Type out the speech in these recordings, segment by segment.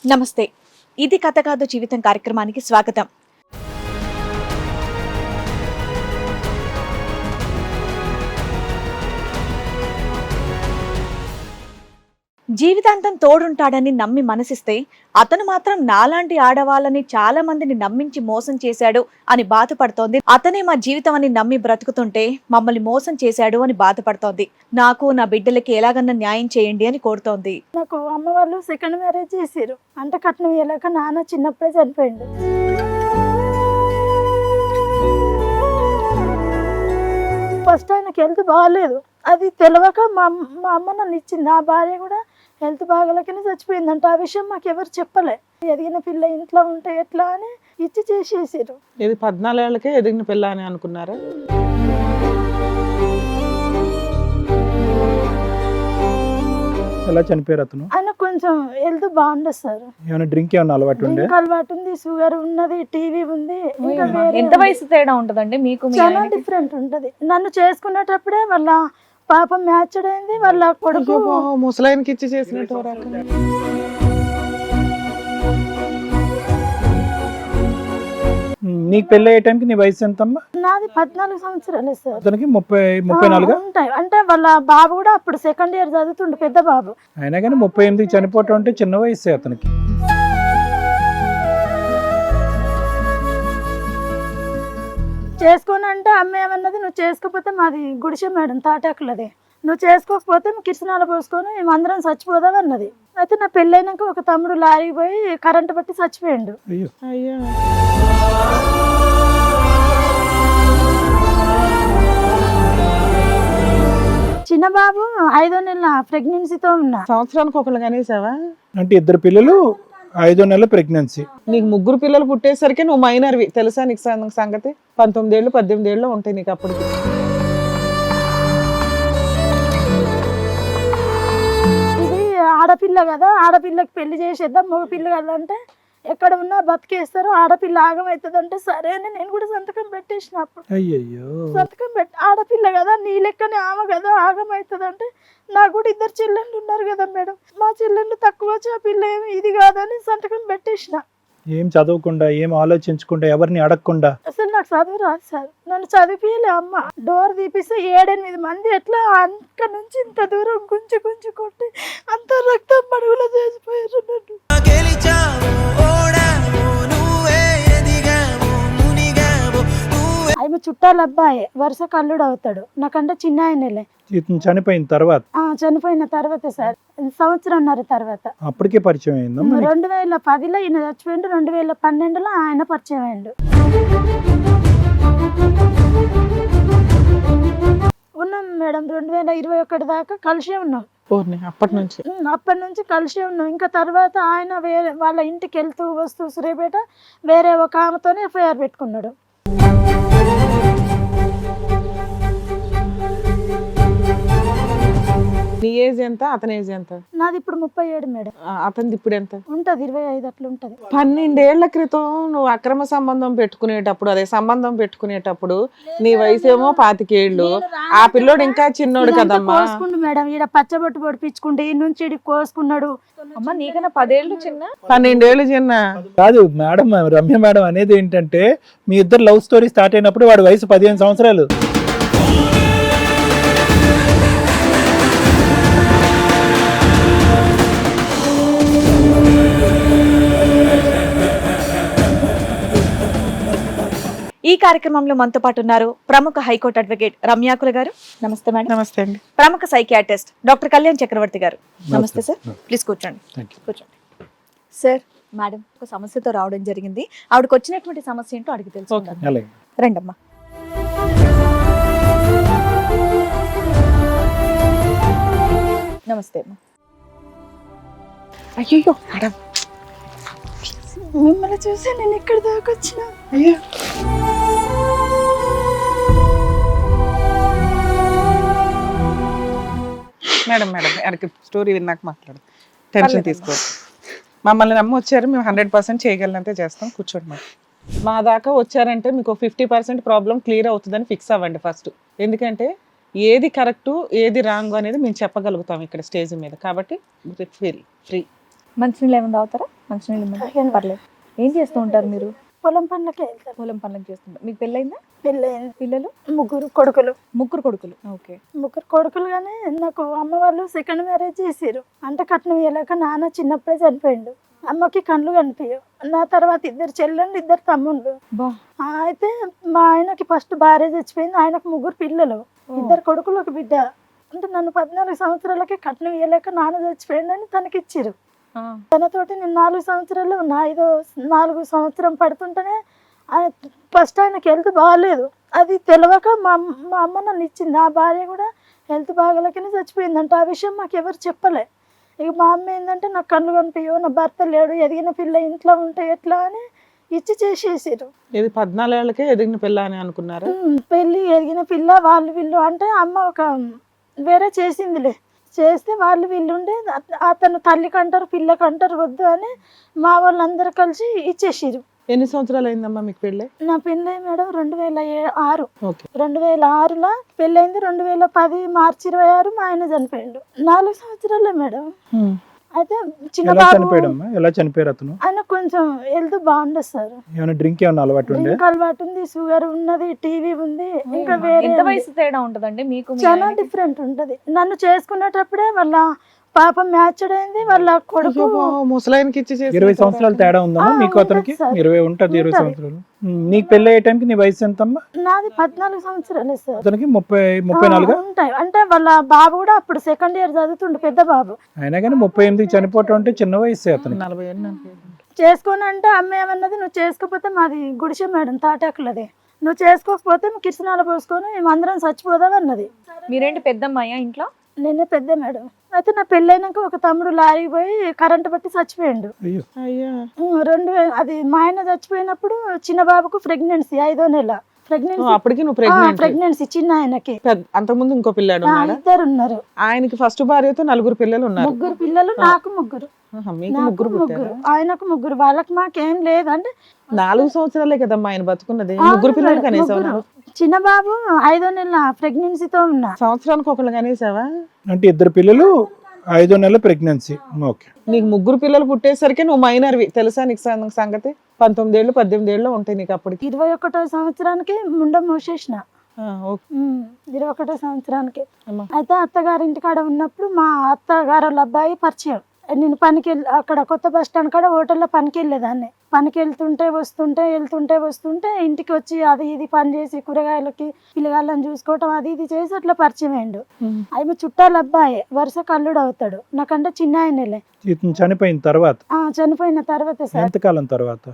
నమస్తే. ఇది కథ కాదు జీవితం కార్యక్రమానికి స్వాగతం. జీవితాంతం తోడుంటాడని నమ్మి మనసిస్తే అతను మాత్రం నాలాంటి ఆడవాళ్ళని చాలా మందిని నమ్మించి మోసం చేశాడు అని బాధపడుతోంది. అతనే మా జీవితం అని నమ్మి బ్రతుకుతుంటే మమ్మల్ని మోసం చేశాడు అని బాధపడుతోంది. నాకు నా బిడ్డలకి ఎలాగన్నా న్యాయం చేయండి అని కోరుతోంది. నాకు అమ్మ వాళ్ళు సెకండ్ మ్యారేజ్ చేసారు. అంటే కట్నం ఇయ్యలేక నాన్న చిన్నప్పుడే చనిపోయిండు. ఫస్ట్ ఆయనకి హెల్త్ బాగాలేదు. అది తెలియక మా అమ్మ నన్ను ఇచ్చింది. నా భార్య కూడా హెల్త్ బాగలేకనే చచ్చిపోయిందంట. ఆ విషయం మాకు ఎవరు చెప్పలే. ఎదిగిన పిల్ల ఇంట్లో ఉంటే ఎట్లా అని ఇచ్చి చేసేసారు. ఇది 14 ఏళ్ళకే ఎదిగిన పిల్ల అని అనుకున్నారా? ఎలా చనిపోయారు అతను? ఆయన కొంచెం హెల్త్ బాగుండదు సార్. ఏమైనా డ్రింక్ ఏమైనా అలవాటు ఉండే? అలవాటు ఉంది, షుగర్ ఉన్నది, టీవీ ఉంది. ఇంకా ఎంత వయసు తేడా ఉంటదండి మీకు? చాలా డిఫరెంట్ ఉంటది. నన్ను చేసుకునేటప్పుడే వాళ్ళ పాపం మ్యాచ్ అయింది. వాళ్ళ కొడుకు ముసలాయనకి ఇచ్చి చేసినట్టు. నీకు పెళ్లి అయ్యే టైంకి నీ వయసు ఎంతమ్మా? నాది 14 సంవత్సరాలే సార్. అతనికి 34 ఉంటాయి. అంటే వాళ్ళ బాబు కూడా అప్పుడు సెకండ్ ఇయర్ చదువుతుండు, పెద్ద బాబు. అయినా కానీ 38 చనిపోవటం అంటే చిన్న వయసే అతనికి. చేసుకొని అంటే అమ్మ ఏమన్నది, నువ్వు చేసుకోకపోతే మాది గుడిసె మేడం తాటాకులది, నువ్వు చేసుకోకపోతే కిరసనాలు పోసుకొని మేము అందరం చచ్చిపోదాం అన్నది. అయితే నా పెళ్ళైనాక ఒక తమ్ముడు లారీ పోయి కరెంటు బట్టి చచ్చిపోయిండు. అయ్యో అయ్యా, చిన్న బాబు 5వ నెల ప్రెగ్నెన్సీతో ఉన్నా. సంవత్సరానికి ఒకళ్ళు కనేసావా? అంటే 2 పిల్లలు 5వ నెల ప్రెగ్నెన్సీ. నీకు 3 పిల్లలు పుట్టేసరికి నువ్వు మైనర్వి. తెలుసా నీకు సంగతి? 19 ఏళ్ళు 18 ఏళ్ళు ఉంటాయి నీకు అప్పుడు. ఇది ఆడపిల్ల కదా, ఆడపిల్లకి పెళ్లి చేసేద్దాం, మగ పిల్ల కదా అంటే ఎక్కడ ఉన్నా బతికేస్తారు, ఆడపిల్ల ఆగమవుతుంది అంటే సరే అని నేను కూడా సంతకం పెట్టేసినప్పుడు. అయ్యయ్యో, సంతకం పెట్టి ఆడపిల్ల కదా, నీ లెక్కనే ఆమె కదా ఆగమవుతుంది అంటే, నాకు కూడా 2 చెల్లెళ్ళు ఉన్నారు కదా మేడం, మా చెల్లెళ్ళు తక్కువ వచ్చి ఆ పిల్ల ఏమి ఇది కాదని సంతకం పెట్టేసిన. ఏం చదవకుండా, ఏం ఆలోచించకుండా, ఎవరిని అడగకుండా. అసలు నాకు చదువు రాదు సార్. నన్ను చదివిలే అమ్మ. డోర్ తీపిస్తే 7-8 మంది ఎట్లా అక్క నుంచి ఇంత దూరం గుంజి గుంజి కొట్టి అంత రక్తం మడుగులో చేసిపోయారు నన్ను. ఆయన చుట్టాల అబ్బాయి, వరుస కల్లుడు అవుతాడు, నాకంటే చిన్న ఆయనలే. ఇతను చనిపోయిన తర్వాత? చనిపోయిన తర్వాత సార్, సంవత్సరంన్నర తర్వాత. అప్పటికే పరిచయం అయిందమ్మా? 2010లో ఈయన చచ్చిపోయిండు, 2012లో ఆయన పరిచయం అయ్యిండు. ఉన్నాం మేడం, 2021 దాకా కలిసే ఉన్నాం. అప్పటి నుంచి కలిసే ఉన్నాం. ఇంకా తర్వాత ఆయన వేరే వాళ్ళ ఇంటికి వెళ్తూ వస్తూ సూర్యాపేట వేరే ఒక ఆమెతోనే ఎఫ్ఐఆర్ పెట్టుకున్నాడు. నీ ఏజ్ ఎంత, అతని ఏజ్ ఎంత? నాది ఇప్పుడు 37 మేడం. అతనిది ఇప్పుడు ఎంత ఉంటది? 25 అట్లా ఉంటది. 12 ఏళ్ల క్రితం నువ్వు అక్రమ సంబంధం పెట్టుకునేటప్పుడు, అదే సంబంధం పెట్టుకునేటప్పుడు నీ వయసు ఏమో 25 ఏళ్ళు. ఆ పిల్లోడు ఇంకా చిన్నోడు కదమ్మా. కోసుకుండు మేడం, ఈడ పచ్చబొట్టు పొడిపించుకుంటే ఈ నుంచి ఈడికి కోసుకున్నాడు. అమ్మ నీకన్నా 10 ఏళ్ళు చిన్న, 12 ఏళ్ళు చిన్న కాదు మేడం. రమ్య మేడం అనేది ఏంటంటే, మీ ఇద్దరు లవ్ స్టోరీ స్టార్ట్ అయినప్పుడు వాడి వయసు 15 సంవత్సరాలు. ఈ కార్యక్రమంలో మనతో పాటు ఉన్నారు ప్రముఖ హైకోర్టు అడ్వకేట్ రమ్యాకుల గారు. నమస్తే మేడం. నమస్తే అండి. ప్రముఖ సైకియాట్రిస్ట్ డాక్టర్ కళ్యాణ్ చక్రవర్తి గారు. నమస్తే సార్. ప్లీజ్ కూర్చోండి. కూర్చోండి సార్. మేడం ఒక సమస్యతో రావడం జరిగింది. ఆవిడకి వచ్చినటువంటి సమస్య ఏంటో అడిగి తెలుసుకుంటాను. రండమ్మా. నమస్తే అమ్మా. అయ్యో మేడం, మిమ్మల్ని చూసి నేను ఇక్కడ దాకా వచ్చిన. మేడం మేడం స్టోరీ విన్నాక మాట్లాడు, టెన్షన్ తీసుకోవచ్చు. మమ్మల్ని నమ్మి వచ్చారు, మేము 100% చేయగలంతే చేస్తాం. కూర్చోండి మేడం. మా దాకా వచ్చారంటే మీకు 50% ప్రాబ్లం క్లియర్ అవుతుందని ఫిక్స్ అవ్వండి ఫస్ట్. ఎందుకంటే ఏది కరెక్టు ఏది రాంగ్ అనేది మేము చెప్పగలుగుతాం ఇక్కడ స్టేజ్ మీద. కాబట్టి ఫ్రీ. మంచినీళ్ళు ఏమైనా తాగుతారా? మంచినీళ్ళు ఇమ్మంటారా? పర్లేదు. ఏం చేస్తూ ఉంటారు మీరు? పొలం పనులకే వెళ్తారు. పొలం పనులకు చేస్తుంటారు. మీకు పెళ్ళైందా? పెళ్ళయింది. పిల్లలు? ముగ్గురు కొడుకులు. ముగ్గురు కొడుకులు. ఓకే. ముగ్గురు కొడుకులు కానీ నాకు అమ్మ వాళ్ళు సెకండ్ మ్యారేజ్ చేసారు. అంటే కట్నం ఇవ్వలేక నాన్న చిన్నప్పుడే చనిపోయిండు. అమ్మకి కళ్ళు కనిపించవు. నా తర్వాత ఇద్దరు చెల్లెళ్ళు, ఇద్దరు తమ్ముళ్ళు. బా. అయితే మా ఆయనకి ఫస్ట్ భార్య చచ్చిపోయింది. ఆయనకు ముగ్గురు పిల్లలు, ఇద్దరు కొడుకులు, ఒక బిడ్డ. అంటే నన్ను 14 సంవత్సరాలకి కట్నం ఇవ్వలేక నాన్న చచ్చిపోయిండని తనకి ఇచ్చిరు. తనతోటి నేను 4 సంవత్సరాలు ఉన్నా. 4 సంవత్సరం పడుతుంటేనే ఫస్ట్ ఆయనకి హెల్త్ బాగాలేదు. అది తెలియక మా అమ్మ నన్ను ఇచ్చింది. ఆ భార్య కూడా హెల్త్ బాగాలేకనే చచ్చిపోయిందంట. ఆ విషయం మాకు ఎవరు చెప్పలే. ఇక మా అమ్మ ఏంటంటే నాకు కళ్ళు కనిపించవు, నా భర్త లేడు, ఎదిగిన పిల్ల ఇంట్లో ఉంటే ఎట్లా అని ఇచ్చి చేసేసారు. ఇది 14 ఏళ్ళకే ఎదిగిన పిల్ల అని అనుకున్నారా? పెళ్ళి ఎదిగిన పిల్ల వాళ్ళు వీళ్ళు అంటే అమ్మ ఒక వేరే చేసిందిలే. చేస్తే వాళ్ళు వీళ్ళు ఉండే అతను తల్లికి అంటారు, పిల్లకి అంటారు వద్దు అని మా వాళ్ళందరూ కలిసి ఇచ్చేసారు. ఎన్ని సంవత్సరాలు అయిందమ్మా మీకు పెళ్ళి? నా పెళ్ళి మేడం 2006. ఓకే. 2006లో పెళ్ళైంది. 2010 మార్చి 26 మా ఆయన చనిపోయిండు. 4 సంవత్సరాలే మేడం. అయితే చిన్న ఎలా బాబు చనిపోయాడమ్మా? ఎలా చనిపోయారు అతను? ఆయన కొంచెం హెల్త్ బాగుండదు సార్. ఏమైనా డ్రింక్ ఏమైనా అలవాటు ఉండే? డ్రింక్ అలవాటు ఉంది, షుగర్ ఉన్నది, టీవీ ఉంది, ఇంకా వేరే ఎంత వయసు తేడా ఉంటదండి మీకు? చాలా డిఫరెంట్ ఉంటది. నన్ను చేసుకునేటప్పుడే వాళ్ళ పాప మ్యాచ్డ్ అయింది. వాళ్ళ కొడుకు ముసలాయనకి ఇచ్చి 20 సంవత్సరాలు తేడా ఉందమ్మా మీకు అతనికి? 20 ఉంటుంది. 20 సంవత్సరాలు. నీకు పెళ్లి అయ్యే టైంకి నీ వయసు ఎంతమ్మా? నాది 14 సంవత్సరాలే సార్. అతనికి 34 ఉంటాయి. అంటే వాళ్ళ బాబు కూడా అప్పుడు సెకండ్ ఇయర్ చదువుతుండు, పెద్ద బాబు. అయినా కానీ 38 చనిపోవటం అంటే చిన్న వయసు అతనికి. 40 ఏళ్ళు. చేసుకొని అంటే అమ్మ ఏమన్నది, నువ్వు చేసుకోకపోతే మాది గుడిసె మేడం, తాటాకులది, నువ్వు చేసుకోకపోతే కిరసనాలు పోసుకొని మేమందరం చచ్చిపోదాం అన్నది. మీరేంటి పెద్దమ్మాయా ఇంట్లో? నేనే పెద్ద మేడం. అయితే నా పెళ్ళైనాక ఒక తమ్ముడు లారీకి పోయి కరెంటు బట్టి చచ్చిపోయిండు. అయ్యా. 2000 అది మా ఆయన చచ్చిపోయినప్పుడు చిన్న బాబుకు ప్రెగ్నెన్సీ 5వ నెల. అప్పటికి నువ్వు ప్రెగ్నెన్సీ చిన్న ఆయనకి. అంతకుముందు ఇంకో పిల్లాడు ఉన్నాడా? ఇద్దరు ఉన్నారు. ఆయనకి ఫస్ట్ భార్యతో 4 పిల్లలు ఉన్నారు. 3 పిల్లలు, నాకు 3. మీకు 3 పుట్టారు. ఆయనకు 3. వాళ్ళకి మాకేం లేదు. అంటే 4 సంవత్సరాలే కదమ్మా ఆయన బతుకున్నది. 3 పిల్లలు కనీసం. చిన్న బాబు 5వ నెల ప్రెగ్నెన్సీతో ఉన్నా. సంవత్సరానికి ఒకళ్ళు కనేసావా? అంటే 2 పిల్లలు, 5వ నెల ప్రెగ్నెన్సీ. ఓకే. నీకు 3 పిల్లలు పుట్టేసరికి నువ్వు మైనర్వి. తెలుసా నీకు సంగతి? 19 ఏళ్ళు 18 ఏళ్ళు ఉంటాయి నీకు అప్పటికి. 21వ సంవత్సరానికి ముండం మూసేసిన. 21వ సంవత్సరానికి. అయితే అత్తగారింటి కాడ ఉన్నప్పుడు మా అత్తగారు వాళ్ళ అబ్బాయి పరిచయం. నేను పనికి అక్కడ కొత్త బస్ స్టాండ్ కాడ హోటల్లో పనికి వెళ్ళేదాన్ని. పనికి వెళ్తుంటే వస్తుంటే ఇంటికి వచ్చి అది ఇది పని చేసి కూరగాయలకి పిల్లగాళ్ళని చూసుకోవటం అది ఇది చేసి అట్లా పరిచయం అయ్యిండు. ఆయన చుట్టాల అబ్బాయి, వరుస కల్లుడు అవుతాడు, నాకంటే చిన్న ఆయనలే. చనిపోయిన తర్వాత? చనిపోయిన తర్వాత సార్. ఎంతకాలం తర్వాత?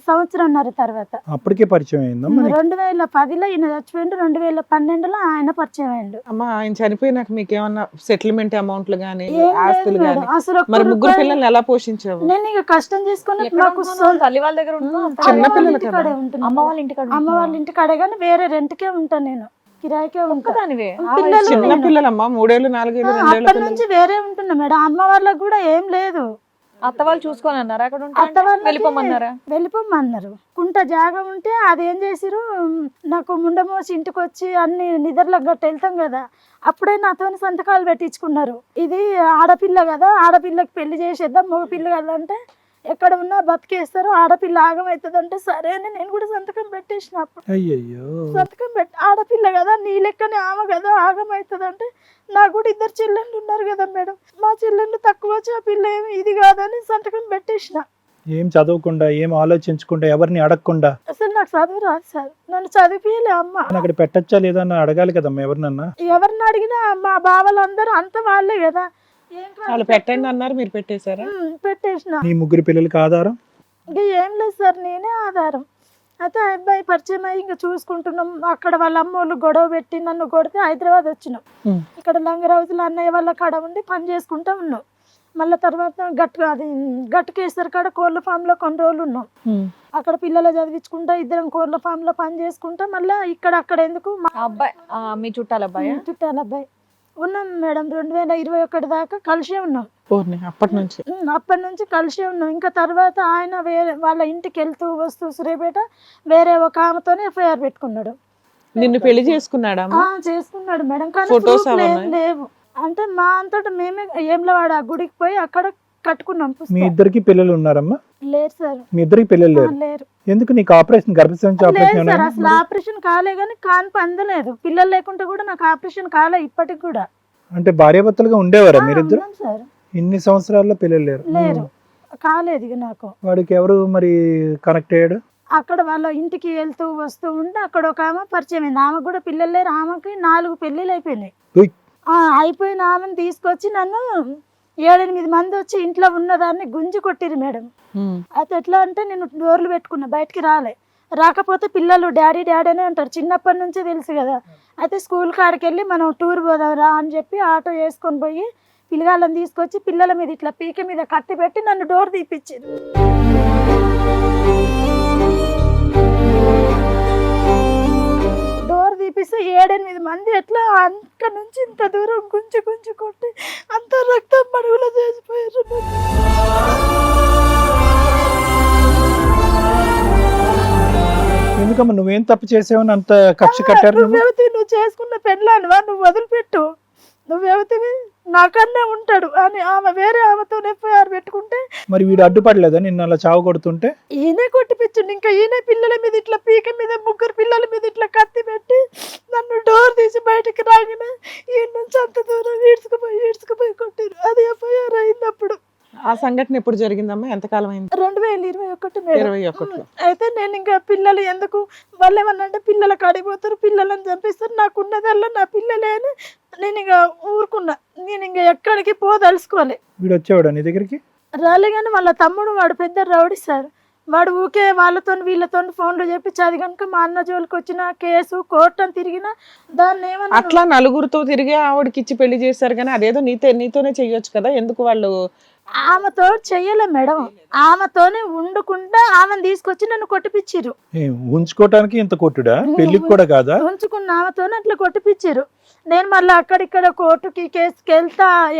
సంవత్సరంన్నర తర్వాత. అప్పటికే పరిచయం అయిందా? 2010లో ఈయన చచ్చిపోయిండు. 2012లో ఆయన పరిచయం అయ్యిండు. అమ్మా ఆయన చనిపోయినాక మీకు ఏమన్నా సెటిల్మెంట్ అమౌంట్లు గానీ ఏం ఆస్తులు లేదు గానీ? మేడం. అసలు మరి 3 పిల్లల్ని ఎలా పోషించావు? నేను ఇక కష్టం చేసుకుని మాకు తల్లి వాళ్ళ దగ్గర చిన్న పిల్లలు కదా. ఇంటికాడే ఉంటున్నా. అమ్మ వాళ్ళ ఇంటికాడ అమ్మ వాళ్ళ ఇంటికాడే కానీ వేరే రెంట్కే ఉంటాను నేను, కిరాయికే ఉంటాను. దానివే పిల్లలు చిన్న పిల్లలమ్మా 3 ఏళ్ళు 4 ఏళ్ళు 2 ఏళ్ళ అప్పటి నుంచి వేరే ఉంటున్నా మేడం. అమ్మ వాళ్ళకి కూడా ఏం లేదు. అత్త వాళ్ళు చూసుకొని అన్నారా అక్కడ అత్త వాళ్ళకి వెళ్ళిపోమన్నారా? వెళ్ళిపోమన్నారు. కుంట జాగా ఉంటే అదేం చేసిరు, నాకు ముండమోసి ఇంటికి వచ్చి అన్ని నిద్రలకు గట్ట వెళ్తాం కదా, అప్పుడే నాతో సంతకాలు పెట్టించుకున్నారు. ఇది ఆడపిల్ల కదా, ఆడపిల్లకి పెళ్లి చేసేద్దాం, మగ పిల్ల కదా అంటే ఎక్కడ ఉన్నా బతికేస్తారు, ఆడపిల్ల ఆగమవుతుంది అంటే సరే అని నేను కూడా సంతకం పెట్టేసినప్పుడు. సంతకం పెట్టి ఆడపిల్ల కదా, నీ లెక్కనే ఆమె కదా ఆగమవుతుంది అంటే, నాకు కూడా 2 చెల్లెళ్ళు ఉన్నారు కదా మేడం, మా చెల్లెళ్ళు తక్కువ వచ్చి ఆ పిల్ల ఏమి ఇది కాదని సంతకం పెట్టేసిన. ఏం చదవకుండా, ఏం ఆలోచించకుండా, ఎవరిని అడగకుండా. అసలు నాకు చదువు రాదు సార్, నన్ను చదివియలే అమ్మ. అక్కడ పెట్టచ్చా లేదా అని అడగాలి కదమ్మా ఎవరినన్నా. ఎవరిని అడిగినా మా బావలందరూ అంత వాళ్ళే కదా. వాళ్ళు పెట్టండి అన్నారు, మీరు పెట్టేశారా? పెట్టేసిన. నీ 3 పిల్లలకి ఆధారం? ఇంకా ఏం లేదు సార్, నేనే ఆధారం. అయితే ఆ అబ్బాయి పరిచయం అయ్యి ఇంకా చూసుకుంటున్నాం. అక్కడ వాళ్ళ అమ్మోళ్ళు గొడవ పెట్టి నన్ను కొడితే హైదరాబాద్ వచ్చినాం. ఇక్కడ లంగరౌతులు అన్నయ్య వాళ్ళ కాడ ఉండి పని చేసుకుంటా ఉన్నాం. మళ్ళీ తర్వాత గట్టుకేసరి కాడ కోళ్ళ ఫామ్ లో కొన్ని రోజులు ఉన్నాం. అక్కడ పిల్లలు చదివించుకుంటా 2 కోళ్ళ ఫామ్ లో పని చేసుకుంటా మళ్ళీ ఇక్కడ అక్కడ ఎందుకు అబ్బాయి మీ చుట్టాల అబ్బాయి? చుట్టాల అబ్బాయి ఉన్నాం మేడం. 2021 దాకా కలిసే ఉన్నాం. అప్పటి నుంచి కలిసే ఉన్నాం. ఇంకా తర్వాత ఆయన వేరే వాళ్ళ ఇంటికి వెళ్తూ వస్తూ సూర్యాపేట వేరే ఒక ఆమెతోనే ఎఫ్ఐఆర్ పెట్టుకున్నాడు. నిన్ను పెళ్లి చేసుకున్నాడా? చేసుకున్నాడు మేడం, కానీ ఫొటోస్ లేవు. అంటే మా అంతటా మేమే ఏంలవాడ గుడికి పోయి అక్కడ కట్టుకున్నాం మీ పుస్తకం. ఇద్దరికి పిల్లలు ఉన్నారమ్మా? లేరు సార్. మీ ఇద్దరికి పిల్లలు లేరు. లేరు. ఎందుకు నీకు ఆపరేషన్ గర్భసంచి లేదు ఆపరేషన్ సార్, అసలు ఆపరేషన్ కాలే కానీ కాన్పు అందలేదు. పిల్లలు లేకుంటే కూడా నాకు ఆపరేషన్ కాలే ఇప్పటికి కూడా. అంటే భార్యాభర్తలుగా ఉండేవారా మీరిద్దరు? ఉన్నాం సార్. ఇన్ని సంవత్సరాల్లో పిల్లలు లేరు. లేరు, కాలేదు ఇక నాకు. వాడికి ఎవరు మరి కనెక్ట్ అయ్యాడు? అక్కడ వాళ్ళ ఇంటికి వెళ్తూ వస్తూ ఉంటే అక్కడ ఒక ఆమె పరిచయం అయింది. ఆమెకు కూడా పిల్లలు లేరు. ఆమెకి 4 పెళ్ళిళ్ళు అయిపోయినాయి. ఉయ్. అయిపోయిన ఆమెను తీసుకొచ్చి నన్ను 7-8 మంది వచ్చి ఇంట్లో ఉన్నదాన్ని గుంజి కొట్టిరు మేడం. అయితే ఎట్లా అంటే నేను డోర్లు పెట్టుకున్నా, బయటికి రాకపోతే పిల్లలు డాడీ డాడీ అనే అంటారు, చిన్నప్పటి నుంచే తెలుసు కదా. అయితే స్కూల్ కాడికి వెళ్ళి మనం టూర్ పోదాం రా అని చెప్పి ఆటో వేసుకొని పోయి పిల్లగాళ్ళని తీసుకొచ్చి పిల్లల మీద ఇట్లా పీక మీద కత్తి పెట్టి నన్ను డోర్ తీపిచ్చింది. డోర్ తీపిస్తే 7-8 మంది ఎట్లా అక్క నుంచి ఇంత దూరం గుంజి కొట్టి అంత రక్తం మడుగులో చేసిపోయారు. ఎందుకమ్మా నువ్వేం తప్పు చేసావని అంత కక్ష కట్టారు? నువ్వు చేసుకున్న పెళ్ళానివా, నువ్వు వదిలిపెట్టు, నువ్వెవతివి నాకన్నా ఉంటాడు అని ఆమె వేరే ఆమెతో ఎఫ్ఐఆర్ పెట్టుకుంటే మరి వీడు అడ్డుపడలేదా నిన్ను అలా చావు కొడుతుంటే? ఈయనే కొట్టిపించండి. ఇంకా ఈయన పిల్లల మీద ఇట్లా పీక మీద 3 పిల్లల మీద ఇట్లా కత్తి పెట్టి నన్ను డోర్ తీసి బయటకు రాగానే ఈ నుంచి అంత దూరం ఈడ్చుకుపోయి కొట్టారు. అది ఎఫ్ఐఆర్ అయింది అప్పుడు. ఆ సంఘటన ఎప్పుడు జరిగిందమ్మా? ఎంతకాలం అయింది? 2021 మేడం. 21. అయితే నేను ఇంకా పిల్లలు ఎందుకు వాళ్ళు ఏమన్నా అంటే పిల్లలకు అడిగిపోతారు, పిల్లలను చంపిస్తారు, నాకున్నదల్లా నా పిల్లలే అని నేను ఇంకా ఊరుకున్నా. నేను ఇంకా ఎక్కడికి పోదలుసుకోవాలి. వీడు వచ్చేవాడు నీ దగ్గరికి? రాలే కానీ వాళ్ళ తమ్ముడు వాడు పెద్ద రౌడీ సార్. వాడు ఊకే వాళ్ళతో వీళ్ళతో ఫోన్లు చెప్పించి అది కనుక మా అన్న జోలికి వచ్చిన కేసు కోర్టు అని తిరిగినా దాన్ని ఏమన్నా అట్లా నలుగురితో తిరిగి ఆవిడకి ఇచ్చి పెళ్లి చేశారు కానీ అదేదో నీతోనే చెయ్యొచ్చు కదా, ఎందుకు వాళ్ళు? ఆమెతో చెయ్యలే మేడం, ఆమెతోనే వండుకుంటా ఆమెను తీసుకొచ్చి నన్ను కొట్టిపిచ్చిర్రు. ఉంచుకోవటానికి ఇంత కొట్టుడా? పెళ్లికి కూడా కాదా? ఉంచుకున్న ఆమెతోనే అట్లా కొట్టిపిచ్చిర్రు. నేను మళ్ళీ అక్కడిక్కడ కోర్టుకి కేసుకి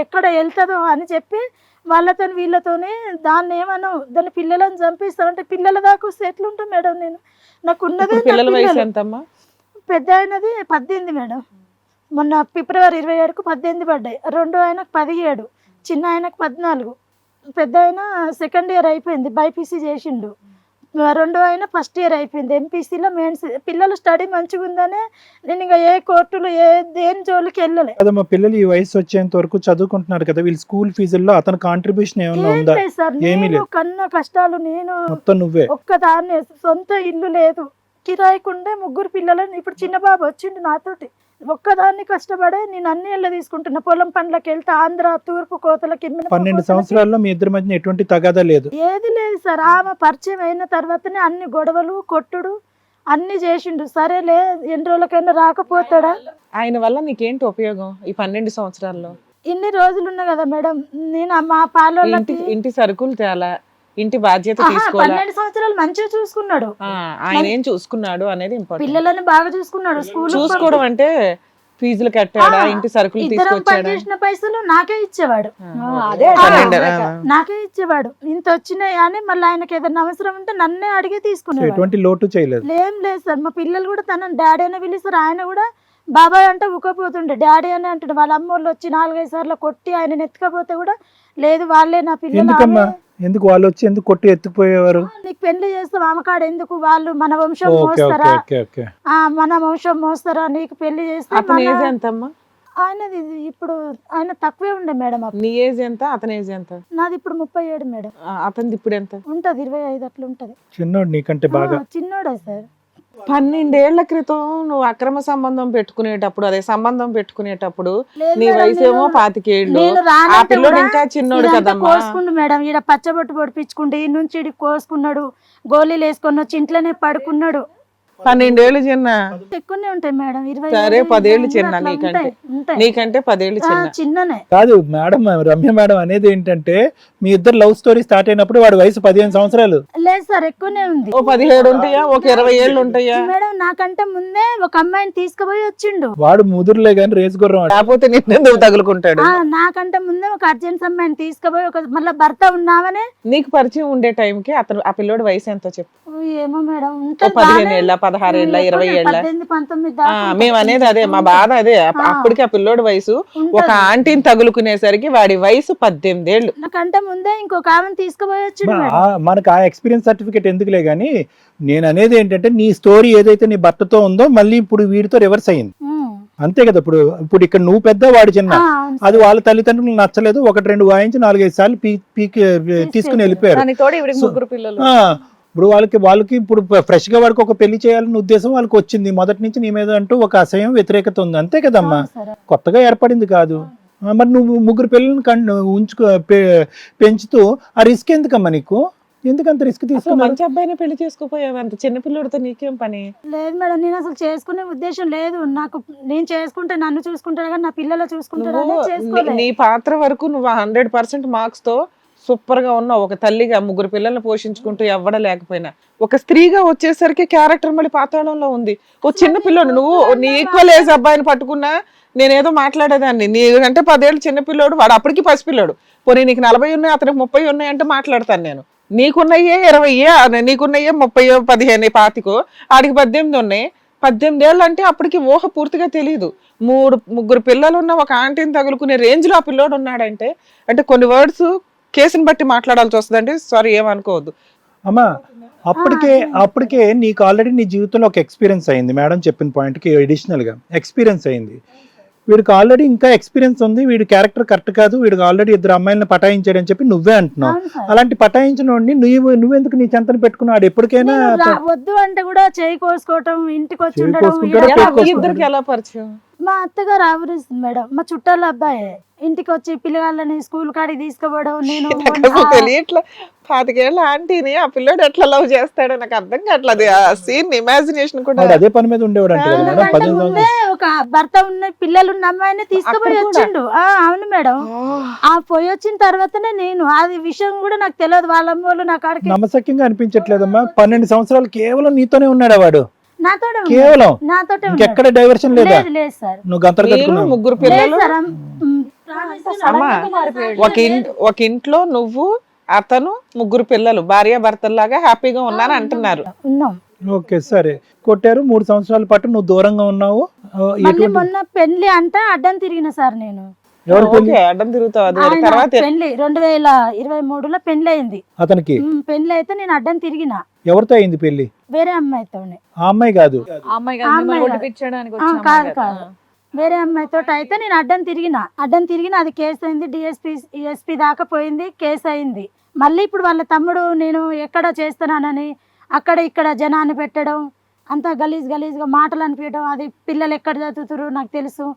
ఎక్కడ వెళ్తుందో అని చెప్పి వాళ్ళతో వీళ్ళతోనే దాన్ని ఏమన్నా దాని పిల్లలను చంపిస్తామంటే పిల్లల దాకా వస్తే ఎట్లుంటా మేడం నేను? నాకు ఉన్నదే పిల్లల వయసు ఎంతమ్మా? పెద్ద అయినది 18 మేడం. మొన్న ఫిబ్రవరి 27కు 18 పడ్డాయి. రెండో ఆయనకు 17, చిన్న ఆయనకు 14. పెద్ద ఆయన 2nd ఇయర్ అయిపోయింది, బైపీసీ చేసిండు. రెండో ఆయన 1st ఇయర్ అయిపోయింది ఎంపీసీలో మెయిన్స్. పిల్లలు స్టడీ మంచిగా ఉందనే నేను ఇంకా ఏ కోర్టులో దేని జోలికి వెళ్ళలే. అదమ్మా, పిల్లలు ఈ వయసు వచ్చేంత వరకు చదువుకుంటున్నారు కదా, వీళ్ళు స్కూల్ ఫీజుల్లో అతని కాంట్రిబ్యూషన్ ఏమన్నా ఉందా? సార్ నేను కన్నా కష్టాలు నేను మొత్తం నువ్వే ఒక్కదాన్ని, సొంత ఇల్లు లేదు, కిరాయికుండే 3 పిల్లలని. ఇప్పుడు చిన్న బాబు వచ్చిండు నాతోటి, ఒక్కదాన్ని కష్టపడే నేను అన్ని ఇళ్ళ తీసుకుంటున్నా. పొలం పనులకు వెళ్తే ఆంధ్ర తూర్పు కోతలకి 12 సంవత్సరాల్లో మీ ఇద్దరి మధ్య ఎటువంటి తగాదా లేదు? ఏది లేదు సార్. ఆమె పరిచయం అయిన తర్వాతనే అన్ని గొడవలు కొట్టుడు అన్ని చేసిండు. సరేలే ఎన్ని రోజులకైనా రాకపోతాడా? ఆయన వల్ల నీకేంటి ఉపయోగం ఈ 12 సంవత్సరాల్లో? ఇన్ని రోజులు ఉన్నా కదా మేడం, నేను మా పాలోళ్ళకి ఇంటి సరుకులు తేలా, ఇంటి బాధ్యత తీసుకోవాలి. 12 సంవత్సరాలు మంచిగా చూసుకున్నాడు. ఆయన ఏం చూసుకున్నాడు అనేది ఇంపార్టెంట్. పిల్లలని బాగా చూసుకున్నాడు. స్కూల్ చూసుకోవడం అంటే ఫీజులు కట్టాడా, ఇంటి సరుకులు తీసుకొచ్చాడా? చేసిన పైసలు నాకే ఇచ్చేవాడు. నాకే ఇచ్చేవాడు. ఇంత వచ్చినాయి అని మళ్ళీ ఆయనకి ఏదైనా అవసరం ఉంటే నన్నే అడిగి తీసుకునేవాడు. ఎటువంటి లోటు చేయలేదు? ఏం లేదు సార్. మా పిల్లలు కూడా తనని డాడీ అనే పిలుస్తారు. ఆయన కూడా బాబాయ్ అంటే ఊకపోతుండే, డాడీ అని అంటాడు. వాళ్ళ అమ్మోళ్ళు వచ్చి 4-5 సార్లు కొట్టి ఆయన ఎత్తుకపోతే కూడా లేదు వాళ్ళే నా పిల్లలు. ఎందుకు వాళ్ళు వచ్చి ఎందుకు కొట్టి ఎత్తుకుపోయేవారు? నీకు పెళ్లి చేస్తాం ఆమె కాడ ఎందుకు, వాళ్ళు మన వంశం మోస్తారా, మన వంశం మోస్తారా, నీకు పెళ్లి చేస్తే. అతని ఏజ్ ఎంతమ్మా? ఆయనది ఇప్పుడు ఆయన తక్కువే ఉండే మేడం. నీ ఏజ్ ఎంత, అతని ఏజ్ ఎంత? నాది ఇప్పుడు 37 మేడం. అతనిది ఇప్పుడు ఎంత ఉంటది? 25 అట్లా ఉంటది. చిన్నోడు నీకంటే బాగా చిన్నోడా సార్? 12 ఏళ్ల క్రితం నువ్వు అక్రమ సంబంధం పెట్టుకునేటప్పుడు, అదే సంబంధం పెట్టుకునేటప్పుడు నీ వయసు ఏమో 25 ఏళ్ళు, ఆ పిల్లోడు ఇంకా చిన్నోడు కదమ్మా. కోసుకుండు మేడం, ఈడ పచ్చబొట్టు పొడిపించుకుంటే ఈ నుంచి ఇడి కోసుకున్నాడు, గోళీలు వేసుకొని వచ్చి ఇంట్లోనే పడుకున్నాడు. 12 ఏళ్ళు చిన్న. ఎక్కువనే ఉంటాయి మేడం. 20 సరే 10 ఏళ్ళు చిన్న నీకంటే 10 ఏళ్ళు చిన్న. చిన్ననే కాదు మేడం. రమ్య మేడం అనేది ఏంటంటే మీ ఇద్దరు లవ్ స్టోరీ స్టార్ట్ అయినప్పుడు వాడి వయసు 15 సంవత్సరాలు. లేదు సార్, ఎక్కువనే ఉంది. ఓ 17 ఉంటాయా, ఒక 20 ఏళ్ళు ఉంటాయా మేడం? నాకంటే ముందే ఒక అమ్మాయిని తీసుకుపోయి వచ్చిండు. వాడు ముదురులే గాని రేసు గుర్రం, లేకపోతే నిన్నెందుకు తగులుకుంటాడు? నాకంటే ముందే ఒక అర్జెంట్ అమ్మాయిని తీసుకుపోయి మళ్ళీ భర్త ఉన్నావనే. నీకు పరిచయం ఉండే టైంకి అతను ఆ పిల్లోడి వయసు ఎంతో చెప్పు. ఏమో మేడం, 15 ఏళ్ళ 16 ఏళ్ళ 20 ఏళ్ళ 18, 19 దాకా మేము అనేది అదే మా బాధ అదే. అప్పటికి ఆ పిల్లోడి వయసు ఒక ఆంటీని తగులుకునేసరికి వాడి వయసు 18 ఏళ్ళు. నాకంటే ముందే ఇంకొక ఆమెను తీసుకుపోయొచ్చు మనకు ఆ ఎక్స్పీరియన్స్ సర్టిఫికేట్ ఎందుకులే గానీ నేను అనేది ఏంటంటే నీ స్టోరీ ఏదైతే నీ భర్తతో ఉందో మళ్ళీ ఇప్పుడు వీడితో రివర్స్ అయ్యింది అంతే కదా. ఇప్పుడు ఇక్కడ నువ్వు పెద్ద వాడు చిన్న, అది వాళ్ళ తల్లిదండ్రులు నచ్చలేదు, 1-2 వాయించి 4-5 సార్లు తీసుకుని వెళ్ళిపోయారు. దానికి తోడు ఈవిడికి ముగ్గురు పిల్లలు. ఇప్పుడు వాళ్ళకి ఇప్పుడు ఫ్రెష్ గా వాడికి ఒక పెళ్లి చేయాలన్న ఉద్దేశం వాళ్ళకి వచ్చింది. మొదటి నుంచి నీ మీద అంటూ ఒక అసహ్యం వ్యతిరేకత ఉంది అంతే కదమ్మా, కొత్తగా ఏర్పడింది కాదు. మరి నువ్వు 3 పిల్లల్ని పెంచుతూ ఆ రిస్క్ ఎందుకమ్మా నీకు? ఎందుకంత రిస్క్ తీసుకున్నావు? మంచి అబ్బాయిని పెళ్లి చేసుకోపోయావు, అంత చిన్న పిల్లడితో నీకేం పని? లేదు మేడం, నేను అసలు చేసుకునే ఉద్దేశం లేదు నాకు. నేను చేసుకుంటే నన్ను చూసుకుంటాను కానీ నా పిల్లలు చూసుకుంటాను. నీ పాత్ర వరకు నువ్వు 100% మార్క్స్ తో సూపర్ గా ఉన్నావు. ఒక తల్లిగా 3 పిల్లల్ని పోషించుకుంటూ ఎవ్వడం లేకపోయినా, ఒక స్త్రీగా వచ్చేసరికి క్యారెక్టర్ మళ్ళీ పాతాళంలో ఉంది. ఓ చిన్న పిల్లోడు, నువ్వు నీ ఈక్వల్ ఏజ్ అబ్బాయిని పట్టుకున్నా నేనేదో మాట్లాడేదాన్ని. నీ అంటే 10 ఏళ్ళు చిన్న పిల్లోడు, వాడు అప్పటికి పసిపిల్లోడు. పోనీ నీకు 40 ఉన్నాయి, అతనికి 30 ఉన్నాయి అంటే మాట్లాడతాను నేను. నీకున్నయ్యే 20, నీకున్నయ్యే 30, 15, 25, ఆడికి 18 ఉన్నాయి. 18 ఏళ్ళు అంటే అప్పటికి ఊహ పూర్తిగా తెలియదు. 3 పిల్లలు ఉన్న ఒక ఆంటీని తగులుకునే రేంజ్ లో ఆ పిల్లోడు ఉన్నాడంటే, అంటే కొన్ని వర్డ్స్ కేసుని బట్టి మాట్లాడాల్సి వస్తుందండి. సారీ, ఏమనుకోవద్దు అమ్మా. అప్పటికే నీకు ఆల్రెడీ నీ జీవితంలో ఒక ఎక్స్పీరియన్స్ అయింది. మేడం చెప్పిన పాయింట్కి అడిషనల్ గా ఎక్స్పీరియన్స్ అయింది. వీడికి ఆల్రెడీ ఇంకా ఎక్స్పీరియన్స్ ఉంది, వీడి క్యారెక్టర్ కరెక్ట్ కాదు, వీడికి ఆల్రెడీ 2 అమ్మాయిలను పటాయించాడని చెప్పి నువ్వే అంటున్నావు. అలాంటి పటాయించిన వాడిని నువ్వెందుకు నీ చెంతను పెట్టుకున్నాడు? ఎప్పటికైనా వద్దు అంటే కూడా చేయి కోసుకోవటం, ఇంటికి వచ్చి ఇద్దరికి ఎలా పరిచయం? మా అత్తగారు ఆవరిస్తుంది మేడం, మా చుట్టాల అబ్బాయి ఇంటికి వచ్చి పిల్లగాళ్ళని స్కూల్ కాడికి తీసుకుపోవడం. నేను తెలియట్లా 25 ఏళ్ళ ఆంటీని ఆ పిల్లోడు ఎట్లా లవ్ చేస్తాడో నాకు అర్థం కావట్లేదు. ఆ సీన్ ఇమాజినేషన్ కూడా అదే పని మీద ఉండేవాడు. ముందే ఒక భర్త ఉన్న పిల్లలు ఉన్న అమ్మాయిని తీసుకుపోయి వచ్చిండు. అవును మేడం, ఆ పోయి వచ్చిన తర్వాతనే నేను అది విషయం కూడా నాకు తెలియదు. వాళ్ళ అమ్మోళ్ళు నా కాడికి నమ్మశక్యంగా అనిపించట్లేదమ్మా. 12 సంవత్సరాలు కేవలం నీతోనే ఉన్నాడు వాడు. నాతోటే కేవలం నాతోటే ఎక్కడ డైవర్షన్ లేదా? లేదు సార్. నువ్వు గంతలు కట్టుకున్నావు. 3 పిల్లలు. ఒక ఇంట్లో నువ్వు, అతను, 3 పిల్లలు, భార్య భర్తల్లాగా హ్యాపీగా ఉన్నాను అంటున్నారు. ఓకే సరే, కొట్టారు. 3 సంవత్సరాల పాటు నువ్వు దూరంగా ఉన్నావు. మొన్న పెళ్లి అంటే అడ్డం తిరిగిన సార్ నేను. అడ్డం తిరుగుతావు. తర్వాత పెళ్లి 2023లో పెళ్లి అయింది అతనికి. పెళ్లి అయితే నేను అడ్డం తిరిగిన. ఎవరితో అయింది పెళ్లి? వేరే అమ్మాయితో. ఆ అమ్మాయి కాదు. కాదు కాదు, వేరే అమ్మాయితో అయితే నేను అడ్డం తిరిగిన. అది కేసు అయింది, డిఎస్పీ దాకా పోయింది, కేసు అయింది. మళ్ళీ ఇప్పుడు వాళ్ళ తమ్ముడు నేను ఎక్కడ చేస్తున్నానని అక్కడ ఇక్కడ జనాన్ని పెట్టడం, అంతా గలీజ్గా మాటలు అనిపించడం. అది పిల్లలు ఎక్కడ చదువుతారు నాకు తెలుసు,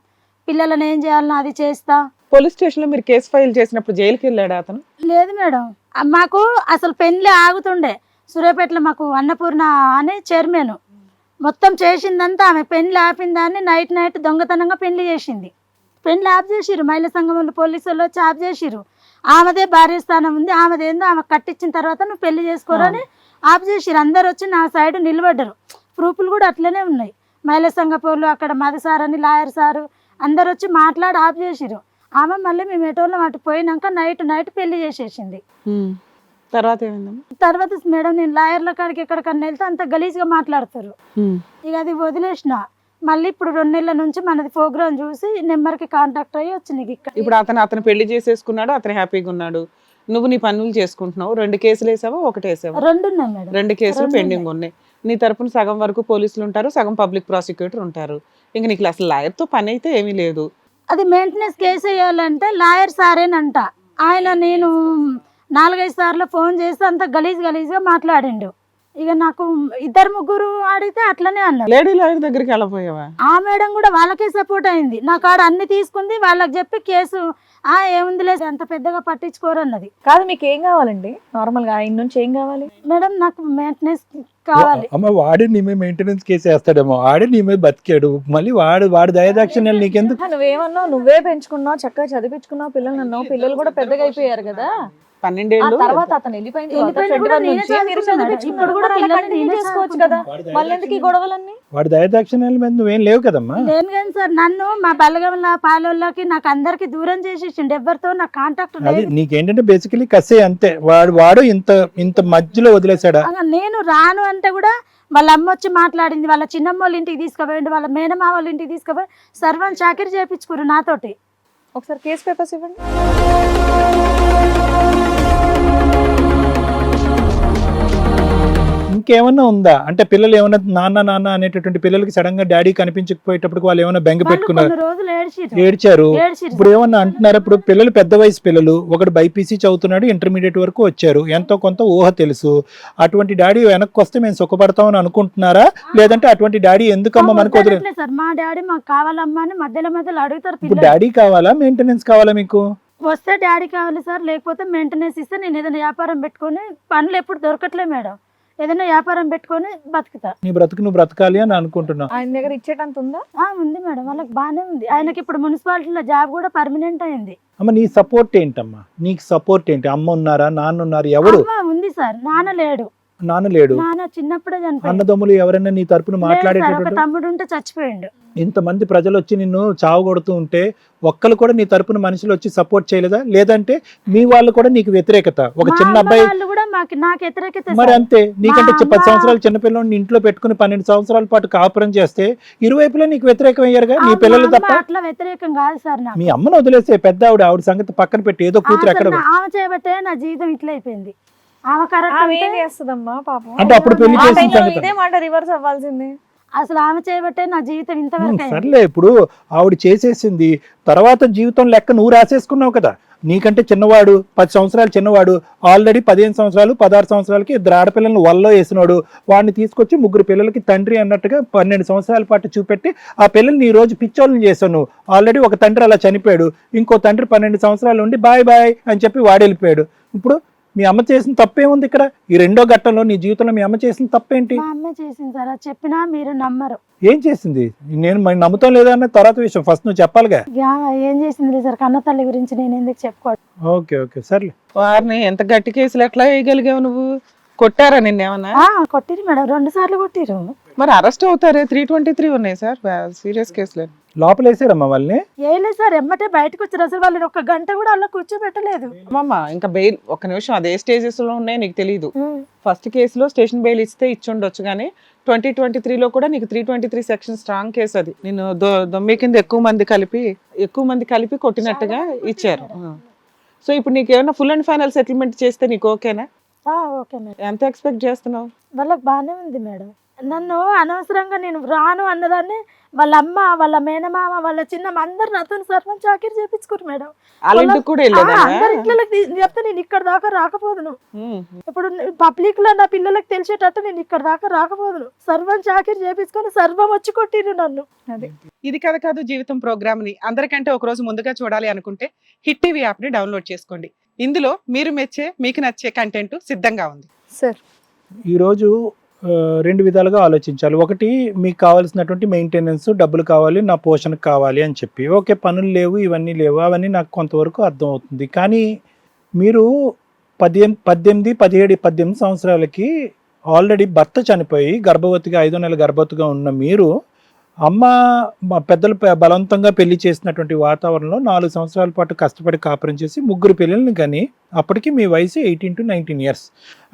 పిల్లలను ఏం చేయాలన్నా అది చేస్తా. పోలీస్ స్టేషన్ లో మీరు కేసు ఫైల్ చేసినప్పుడు జైలుకి వెళ్ళాడు అతను? లేదు మేడం, మాకు అసలు పెళ్లి ఆగుతుండే. సూర్యాపేటలో మాకు అన్నపూర్ణ అనే చైర్మన్ మొత్తం చేసిందంతా ఆమె. పెళ్లి ఆపిన దాన్ని నైట్ దొంగతనంగా పెళ్లి చేసింది. పెళ్లి ఆఫ్ చేసిరు, మహిళా సంఘం వాళ్ళు పోలీసు వాళ్ళు వచ్చి ఆఫ్ చేసిరు. ఆమెదే భార్య స్థానం ఉంది, ఆమెదేందో ఆమె కట్టించిన తర్వాత నువ్వు పెళ్లి చేసుకోరని ఆఫ్ చేసిరు. అందరు వచ్చి నా సైడ్ నిలబడ్డారు. ప్రూఫ్లు కూడా అట్లనే ఉన్నాయి. మహిళా సంఘ పోలు, అక్కడ మధు సార్ అని లాయర్ సారు అందరు వచ్చి మాట్లాడి ఆఫ్ చేసిరు. ఆమె మళ్ళీ మేము ఎటోళ్ళం అటు పోయినాక నైట్ పెళ్లి చేసేసింది. తర్వాత మేడం నేను లాయర్ల కాడికి ఎక్కడికన్నా వెళ్తే అంత గలీజ్గా మాట్లాడతారు. ఇక అది వదిలేసిన. మళ్ళీ ఇప్పుడు 2 నెలల నుంచి మనది ప్రోగ్రామ్ చూసి నెంబర్కి కాంటాక్ట్ అయ్యి వచ్చింది ఇక్కడ. ఇప్పుడు అతను పెళ్లి చేసేసుకున్నాడు, అతను హ్యాపీగా ఉన్నాడు, నువ్వు నీ పనులు చేసుకుంటున్నావు. 2 కేసులు వేసావా, 1 వేసావా? 2 ఉన్నాయి మేడం. 2 కేసులు పెండింగ్ ఉన్నాయి. నీ తరపున సగం వరకు పోలీసులు ఉంటారు, సగం పబ్లిక్ ప్రాసిక్యూటర్ ఉంటారు. ఇంక నీకు అసలు లాయర్తో పని అయితే ఏమీ లేదు. అది మెయింటెనెన్స్ కేసు వేయాలంటే లాయర్ సారేనంట ఆయన. నేను 4-5 సార్లు ఫోన్ చేస్తే అంత గలీజ్గా మాట్లాడిండు. ఇక నాకు 2-3 అడిగితే అట్లనే అన్నారు. లేడీ లాయర్ దగ్గరికి వెళ్ళిపోయావా? ఆ మేడం కూడా వాళ్ళకే సపోర్ట్ అయింది. నా కాడ అన్ని తీసుకుంది, వాళ్ళకి చెప్పి కేసు ఏముంది అంత పెద్దగా పట్టించుకోరన్నది. కాదు, మీకు ఏం కావాలండి? నార్మల్ గా ఆయన నుంచి ఏం కావాలి మేడం? నాకు మెయింటెనెన్స్ కావాలి. అమ్మ, వాడు నీ మీద మెయింటెనెన్స్ కేసు వేస్తాడేమో. ఆడే నీ మీద బతికాడు, మళ్ళీ వాడు దయదాక్షిణ్యాలు నీకెందుకు? నువ్వేమన్నావు? నువ్వే పెంచుకున్నావు, చక్కగా చదివించుకున్నావు పిల్లలు అన్నావు. పిల్లలు కూడా పెద్దగా అయిపోయారు కదా. 12 ఏళ్ళు తర్వాత అతను చేసుకోవచ్చు కదా. మళ్ళీ ఎందుకు ఈ గొడవలన్నీ? వాడి దయదాక్షిణ్యాల మీద నువ్వేం లేవు కదమ్మా. నేను కానీ సార్, నన్ను మా బలగంలో పాలోళ్ళకి నాకు అందరికి దూరం చేసేసిండు. ఎవరితో నాకు కాంటాక్ట్ లేదు. నీకేంటంటే బేసికలీ కసే అంతే. వాడు ఇంత మధ్యలో వదిలేసాడా? నేను రాను అంటే కూడా వాళ్ళ అమ్మ వచ్చి మాట్లాడింది, వాళ్ళ చిన్నమ్మ వాళ్ళ ఇంటికి తీసుకుపోయిండు, వాళ్ళ మేనమామ వాళ్ళ ఇంటికి తీసుకుపోయి సర్వం చాకరీ చేయించుకురు నాతోటి. ఒకసారి కేసు పేపర్స్ ఇవ్వండి. ఇంకేమన్నా ఉందా అంటే పిల్లలు ఏమైనా నాన్న నాన్న అనేటటువంటి పిల్లలకి సడన్ గా డాడీ కనిపించకపోయేటప్పుడు వాళ్ళు ఏమైనా బెంగ వాళ్ళు పెట్టుకున్నారు, కొన్ని రోజులు ఏడ్చారు. ఏడ్చిరు ఇప్పుడు ఏమన్నా అంటున్నారు, ఇప్పుడు పిల్లలు పెద్ద వయసు పిల్లలు, ఒకడు బైపీసీ చదువుతున్నాడు, ఇంటర్మీడియట్ వరకు వచ్చారు, ఎంతో కొంత ఊహ తెలుసు, అటువంటి డాడీ వెనక్కి వస్తే మేము సుఖపడతామని అనుకుంటున్నారా, లేదంటే అటువంటి డాడీ ఎందుకమ్మా మనకు వదిలే? వదలట్లేదు సార్. మా డాడీ మాకు కావాలమ్మా అని మధ్యలో అడుగుతారు ఇప్పుడు పిల్లలు. డాడీ కావాలా మెయింటెనెన్స్ కావాలా మీకు? వస్తే డాడీ కావాలి సార్, లేకపోతే మెయింటెనెన్స్ ఇస్తే నేను ఏదైనా వ్యాపారం పెట్టుకొని, పనులు ఎప్పుడు దొరకట్లే మేడం, ఏదైనా వ్యాపారం పెట్టుకొని బతుకుతా. నీ బ్రతుకు నువ్వు బ్రతకాలి అని అనుకుంటున్నావు. ఆయన దగ్గర ఇచ్చేటంత ఉందా? ఉంది మేడం, వాళ్ళకి బాగానే ఉంది. ఆయనకి ఇప్పుడు మున్సిపాలిటీలో జాబ్ కూడా పర్మనెంట్ అయింది. అమ్మ నీ సపోర్ట్ ఏంటమ్మా? నీకు సపోర్ట్ ఏంటి? అమ్మ ఉన్నారా, నాన్న ఉన్నారు, ఎవరు? అమ్మ ఉంది సార్, నాన్న లేడు. నాన్న లేడు. నాన్న చిన్నప్పుడే చనిపోయాడు. అన్నదమ్ములు ఎవరైనా నీ తరపున లేదు సార్, ఒక మాట్లాడేటటువంటి? తమ్ముడు ఉంటే చచ్చిపోయిండు. ఇంతమంది ప్రజలు వచ్చి నిన్ను చావు కొడుతూ ఉంటే ఒక్కరు కూడా నీ తరపున మనుషులు వచ్చి సపోర్ట్ చేయలేదా? లేదంటే మీ వాళ్ళు కూడా నీకు వ్యతిరేకత? ఒక మా చిన్న అమ్మ అబ్బాయి వాళ్ళు కూడా నాకు వ్యతిరేకత మరి సార్. అంతే. నీకంటే మా 10 అమ్మ- సంవత్సరాలు చిన్నపిల్లని ఇంట్లో పెట్టుకుని 12 సంవత్సరాల పాటు కాపురం చేస్తే ఇరువైపులా నీకు వ్యతిరేకం అయ్యారుగా, నీ మా పిల్లలు అమ్మ తప్ప. అట్లా వ్యతిరేకం కాదు సార్ నాకు. మీ అమ్మను వదిలేసే, పెద్ద ఆవిడ సంగతి పక్కన పెట్టి ఏదో కూతురు ఎక్కడ. ఆమె చేయబట్టే నా జీవితం ఇట్లా అయిపోయింది. ఆమె కరెక్ట్ ఆమె ఏం ఉంటే చేస్తుందమ్మా పాపం? అంటే అప్పుడు పెళ్లి ఆ చేసిన టైంలో సంగతి. ఇదే మాట రివర్స్ అవ్వాల్సింది. అసలు ఆమె చేయబట్టే నా జీవితం ఇంతవరకు అయింది. సర్లే, ఇప్పుడు ఆవిడ చేసేసింది, తర్వాత జీవితం లెక్క నువ్వు రాసేసుకున్నావు కదా. నీకంటే చిన్నవాడు, 10 సంవత్సరాలు చిన్నవాడు, ఆల్రెడీ 15 సంవత్సరాలు 16 సంవత్సరాలకి 2 ఆడపిల్లలను వల్లో వేసినాడు. వాడిని తీసుకొచ్చి 3 పిల్లలకి తండ్రి అన్నట్టుగా 12 సంవత్సరాల పాటు చూపెట్టి ఆ పిల్లల్ని ఈ రోజు పిచ్చోళ్ళని చేశాను. ఆల్రెడీ ఒక తండ్రి అలా చనిపోయాడు, ఇంకో తండ్రి 12 సంవత్సరాలు ఉండి బాయ్ బాయ్ అని చెప్పి వాడు వెళ్ళిపోయాడు. ఇప్పుడు మీ అమ్మ చేసిన తప్పేముంది ఇక్కడ? ఈ రెండో ఘట్టంలో నీ జీవితంలో మీ అమ్మ చేసిన తప్పేంటి? మా అమ్మ చేసింది సార్, అది చెప్పినా మీరు నమ్మరు. ఏం చేసింది? నేను మరి నమ్ముతాం లేదా అన్న తర్వాత విషయం, ఫస్ట్ నువ్వు చెప్పాలిగా. ఏం చేసింది సార్, కన్న తల్లి గురించి నేను ఎందుకు చెప్పుకోవడం. ఓకే ఓకే సర్లే. వారిని ఎంత గట్టి కేసులు ఎట్లా వేయగలిగావు నువ్వు? కొట్టారా నిన్నేమన్నా? కొట్టిరు మేడం, 2 సార్లు కొట్టిరు. మరి అరెస్ట్ అవుతారే, 323 ఉన్నాయి సార్ సీరియస్ కేసులు. లోపలేసారమ్మా వాళ్ళని? ఏలే సార్, ఎమ్మటే బయటకు వచ్చారు. అసలు వాళ్ళు 1 గంట కూడా అలా కూర్చోబెట్టలేదు. అమ్మమ్మ ఇంకా బెయిల్, ఒక్క నిమిషం, అదే స్టేజెస్ లో ఉన్నాయి నీకు తెలీదు. ఫస్ట్ కేసులో స్టేషన్ బెయిల్ ఇస్తే ఇచ్చుండొచ్చు, కానీ 2023లో కూడా నీకు 323 సెక్షన్ స్ట్రాంగ్ కేసు. అది నేను దొమ్మి కింద ఎక్కువ మంది కలిపి కొట్టినట్టుగా ఇచ్చారు. సో ఇప్పుడు నీకు ఏమైనా ఫుల్ అండ్ ఫైనల్ సెటిల్మెంట్ చేస్తే నీకు ఓకేనా? Okay madam. ఎంత ఎక్స్పెక్ట్ చేస్తున్నావు? వాళ్ళకి బాగానే ఉంది మేడం. నన్ను అనవసరంగా నేను రాను అన్నదాన్ని వాళ్ళ అమ్మ, వాళ్ళ మేనమామ, వాళ్ళ చిన్నమ్మ అందరు నాతో సర్వం చాకరీ చేపించుకోరు మేడం. వాళ్ళ ఇంటికి కూడా వెళ్ళేదా? అందరి ఇంట్లోకి చెప్తే నేను ఇక్కడ దాకా రాకపోదును. ఇప్పుడు పబ్లిక్ లో నా పిల్లలకు తెలిసేటట్టు నేను ఇక్కడ దాకా రాకపోదును. సర్వం చాకరీ చేపించుకొని సర్వం వచ్చి కొట్టిరు నన్ను. అదే ఇది కథ కాదు జీవితం ప్రోగ్రామ్ ని అందరికంటే ఒక రోజు ముందుగా చూడాలి అనుకుంటే హిట్ టీవీ యాప్ ని డౌన్లోడ్ చేసుకోండి. ఇందులో మీరు మెచ్చే, మీకు నచ్చే కంటెంట్ సిద్ధంగా ఉంది. సార్ ఈరోజు 2 విధాలుగా ఆలోచించాలి. ఒకటి, మీకు కావాల్సినటువంటి మెయింటెనెన్స్ డబ్బులు కావాలి, నా పోషణకు కావాలి అని చెప్పి, ఓకే పనులు లేవు, ఇవన్నీ లేవు, అవన్నీ నాకు కొంతవరకు అర్థం అవుతుంది. కానీ మీరు 18 సంవత్సరాలకి ఆల్రెడీ భర్త చనిపోయి గర్భవతిగా 5వ నెల గర్భవతిగా ఉన్న మీరు, అమ్మ మా పెద్దలు బలవంతంగా పెళ్లి చేసినటువంటి వాతావరణంలో 4 సంవత్సరాల పాటు కష్టపడి కాపురం చేసి 3 పిల్లల్ని కానీ, అప్పటికి మీ వయసు 18 to 19 years,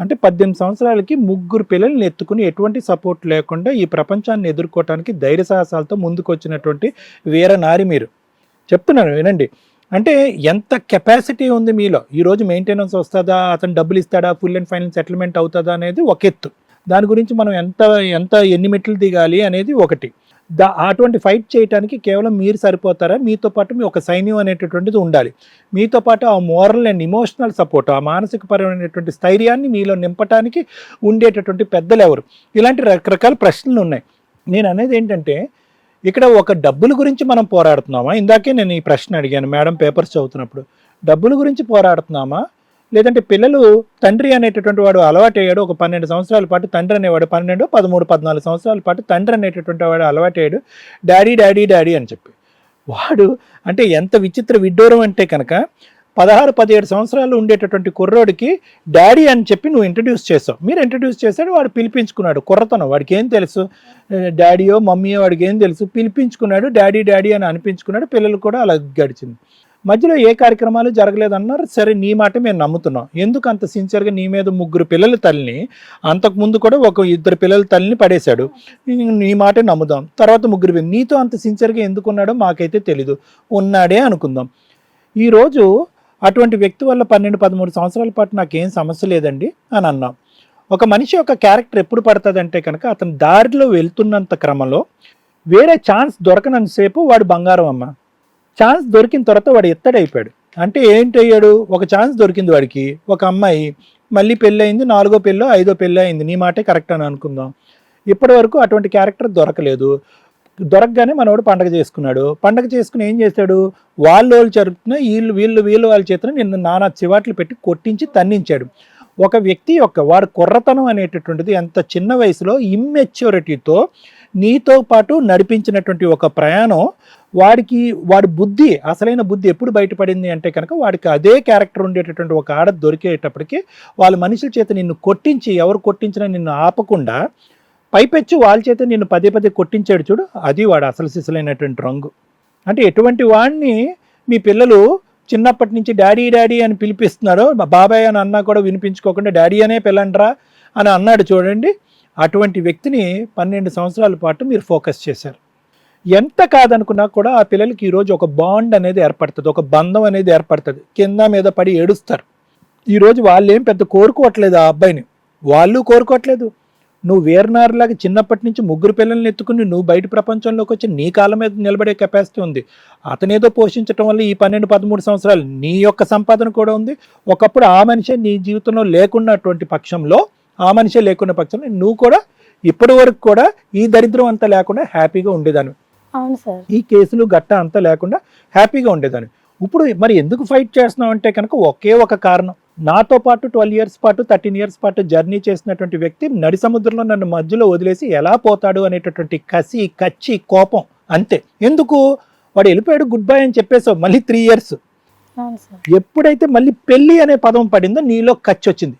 అంటే 18 సంవత్సరాలకి 3 పిల్లల్ని ఎత్తుకుని ఎటువంటి సపోర్ట్ లేకుండా ఈ ప్రపంచాన్ని ఎదుర్కోవటానికి ధైర్య సాహసాలతో ముందుకు వచ్చినటువంటి వీర నారి మీరు. చెప్తున్నాను వినండి, అంటే ఎంత కెపాసిటీ ఉంది మీలో. ఈరోజు మెయింటెనెన్స్ వస్తుందా, అతను డబ్బులు ఇస్తాడా, ఫుల్ అండ్ ఫైనల్ సెటిల్మెంట్ అవుతుందా అనేది ఒక ఎత్తు. దాని గురించి మనం ఎన్ని మెట్లు దిగాలి అనేది ఒకటి. అటువంటి ఫైట్ చేయడానికి కేవలం మీరు సరిపోతారా? మీతో పాటు మీ ఒక సైన్యం అనేటటువంటిది ఉండాలి. మీతో పాటు ఆ మోరల్ అండ్ ఇమోషనల్ సపోర్ట్, ఆ మానసికపరమైనటువంటి స్థైర్యాన్ని మీలో నింపడానికి ఉండేటటువంటి పెద్దలు ఎవరు? ఇలాంటి రకరకాల ప్రశ్నలు ఉన్నాయి. నేను అనేది ఏంటంటే, ఇక్కడ ఒక డబ్బుల గురించి మనం పోరాడుతున్నామా? ఇందాకే నేను ఈ ప్రశ్న అడిగాను మేడం పేపర్స్ చదువుతున్నప్పుడు. డబ్బుల గురించి పోరాడుతున్నామా, లేదంటే పిల్లలు తండ్రి అనేటటువంటి వాడు అలవాటు అయ్యాడు, ఒక 12 సంవత్సరాల పాటు తండ్రి అనేవాడు, 12, 13, 14 సంవత్సరాల పాటు తండ్రి అనేటటువంటి వాడు అలవాటు అయ్యాడు, డాడీ డాడీ డాడీ అని చెప్పి. వాడు అంటే ఎంత విచిత్ర విడ్డూరం అంటే కనుక 16, 17 సంవత్సరాలు ఉండేటటువంటి కుర్రోడికి డాడీ అని చెప్పి నువ్వు ఇంట్రడ్యూస్ చేసావు. మీరు ఇంట్రడ్యూస్ చేశాడు, వాడు పిలిపించుకున్నాడు. కుర్రతనం, వాడికి ఏం తెలుసు డాడీయో మమ్మీయో, వాడికి ఏం తెలుసు, పిలిపించుకున్నాడు, డాడీ డాడీ అని అనిపించుకున్నాడు. పిల్లలు కూడా అలా గడిచింది. మధ్యలో ఏ కార్యక్రమాలు జరగలేదన్నారు. సరే నీ మాట మేము నమ్ముతున్నాం. ఎందుకు అంత సిన్సియర్గా నీ మీద 3 పిల్లల తల్లిని, అంతకుముందు కూడా ఒక 2 పిల్లల తల్లిని పడేశాడు, నీ మాటే నమ్ముదాం. తర్వాత 3 నీతో అంత సిన్సియర్గా ఎందుకున్నాడో మాకైతే తెలీదు, ఉన్నాడే అనుకుందాం. ఈరోజు అటువంటి వ్యక్తి వల్ల 12-13 సంవత్సరాల పాటు నాకేం సమస్య లేదండి అని అన్నాం. ఒక మనిషి యొక్క క్యారెక్టర్ ఎప్పుడు పడుతుందంటే కనుక అతను దారిలో వెళ్తున్నంత క్రమంలో వేరే ఛాన్స్ దొరకనంతసేపు వాడు బంగారం అమ్మ. ఛాన్స్ దొరికిన తర్వాత వాడు ఎత్తడైపోయాడు. అంటే ఏంటయ్యాడు, ఒక ఛాన్స్ దొరికింది వాడికి, ఒక అమ్మాయి, మళ్ళీ పెళ్ళి అయింది, 4వ పెళ్ళో 5వ పెళ్ళి అయింది, నీ మాటే కరెక్ట్ అని అనుకుందాం. ఇప్పటి వరకు అటువంటి క్యారెక్టర్ దొరకలేదు. దొరకగానే మనవాడు పండగ చేసుకున్నాడు. పండగ చేసుకుని ఏం చేశాడు, వాళ్ళు జరుగుతున్న వీళ్ళు వాళ్ళ చేతను నిన్ను నానా చివాట్లు పెట్టి కొట్టించి తన్నించాడు. ఒక వ్యక్తి యొక్క వాడు కుర్రతనం అనేటటువంటిది ఎంత చిన్న వయసులో ఇమ్మెచ్యూరిటీతో నీతో పాటు నడిపించినటువంటి ఒక ప్రయాణం వాడి బుద్ధి, అసలైన బుద్ధి ఎప్పుడు బయటపడింది అంటే కనుక వాడికి అదే క్యారెక్టర్ ఉండేటటువంటి ఒక ఆడ దొరికేటప్పటికి వాళ్ళ మనుషుల చేత నిన్ను కొట్టించి, ఎవరు కొట్టించినా నిన్ను ఆపకుండా పైపెచ్చి వాళ్ళ చేత నిన్ను పదే కొట్టించాడు చూడు, అది వాడు అసలు సిసలైనటువంటి రంగు. అంటే ఎటువంటి వాడిని మీ పిల్లలు చిన్నప్పటి నుంచి డాడీ డాడీ అని పిలిపిస్తున్నారో, బాబాయ్ అని అన్నా కూడా వినిపించుకోకుండా డాడీ అనే పిల్లండ్రా అని అన్నాడు చూడండి, అటువంటి వ్యక్తిని 12 సంవత్సరాల పాటు మీరు ఫోకస్ చేశారు. ఎంత కాదనుకున్నా కూడా ఆ పిల్లలకి ఈరోజు ఒక బాండ్ అనేది ఏర్పడుతుంది, ఒక బంధం అనేది ఏర్పడుతుంది. కింద మీద పడి ఏడుస్తారు. ఈరోజు వాళ్ళు ఏం పెద్ద కోరుకోవట్లేదు, ఆ అబ్బాయిని వాళ్ళు కోరుకోవట్లేదు. నువ్వు వీరనారులాగా చిన్నప్పటి నుంచి 3 పిల్లల్ని ఎత్తుకుని నువ్వు బయట ప్రపంచంలోకి వచ్చి నీ కాళ్ళ మీద నిలబడే కెపాసిటీ ఉంది. అతనేదో పోషించడం వల్ల ఈ 12-13 సంవత్సరాలు నీ యొక్క సంపాదన కూడా ఉంది. ఒకప్పుడు ఆ మనిషే నీ జీవితంలో లేకున్నటువంటి పక్షంలో, నువ్వు కూడా ఇప్పటి వరకు కూడా ఈ దరిద్రం అంతా లేకుండా హ్యాపీగా ఉండేదాన్ని. అవును సార్. ఈ కేసులు గట్ట అంతా లేకుండా హ్యాపీగా ఉండేదాన్ని. ఇప్పుడు మరి ఎందుకు ఫైట్ చేస్తున్నావు అంటే కనుక ఒకే ఒక కారణం, నాతో పాటు 12 ఇయర్స్ పాటు 13 ఇయర్స్ పాటు జర్నీ చేసినటువంటి వ్యక్తి నడి సముద్రంలో నన్ను మధ్యలో వదిలేసి ఎలా పోతాడు అనేటటువంటి కసి, కచ్చి, కోపం, అంతే. ఎందుకు వాడు వెళ్ళిపోయాడు, గుడ్ బై అని చెప్పేసావు, మళ్ళీ 3 ఇయర్స్. ఎప్పుడైతే మళ్ళీ పెళ్లి అనే పదం పడిందో నీలో ఖర్చు వచ్చింది.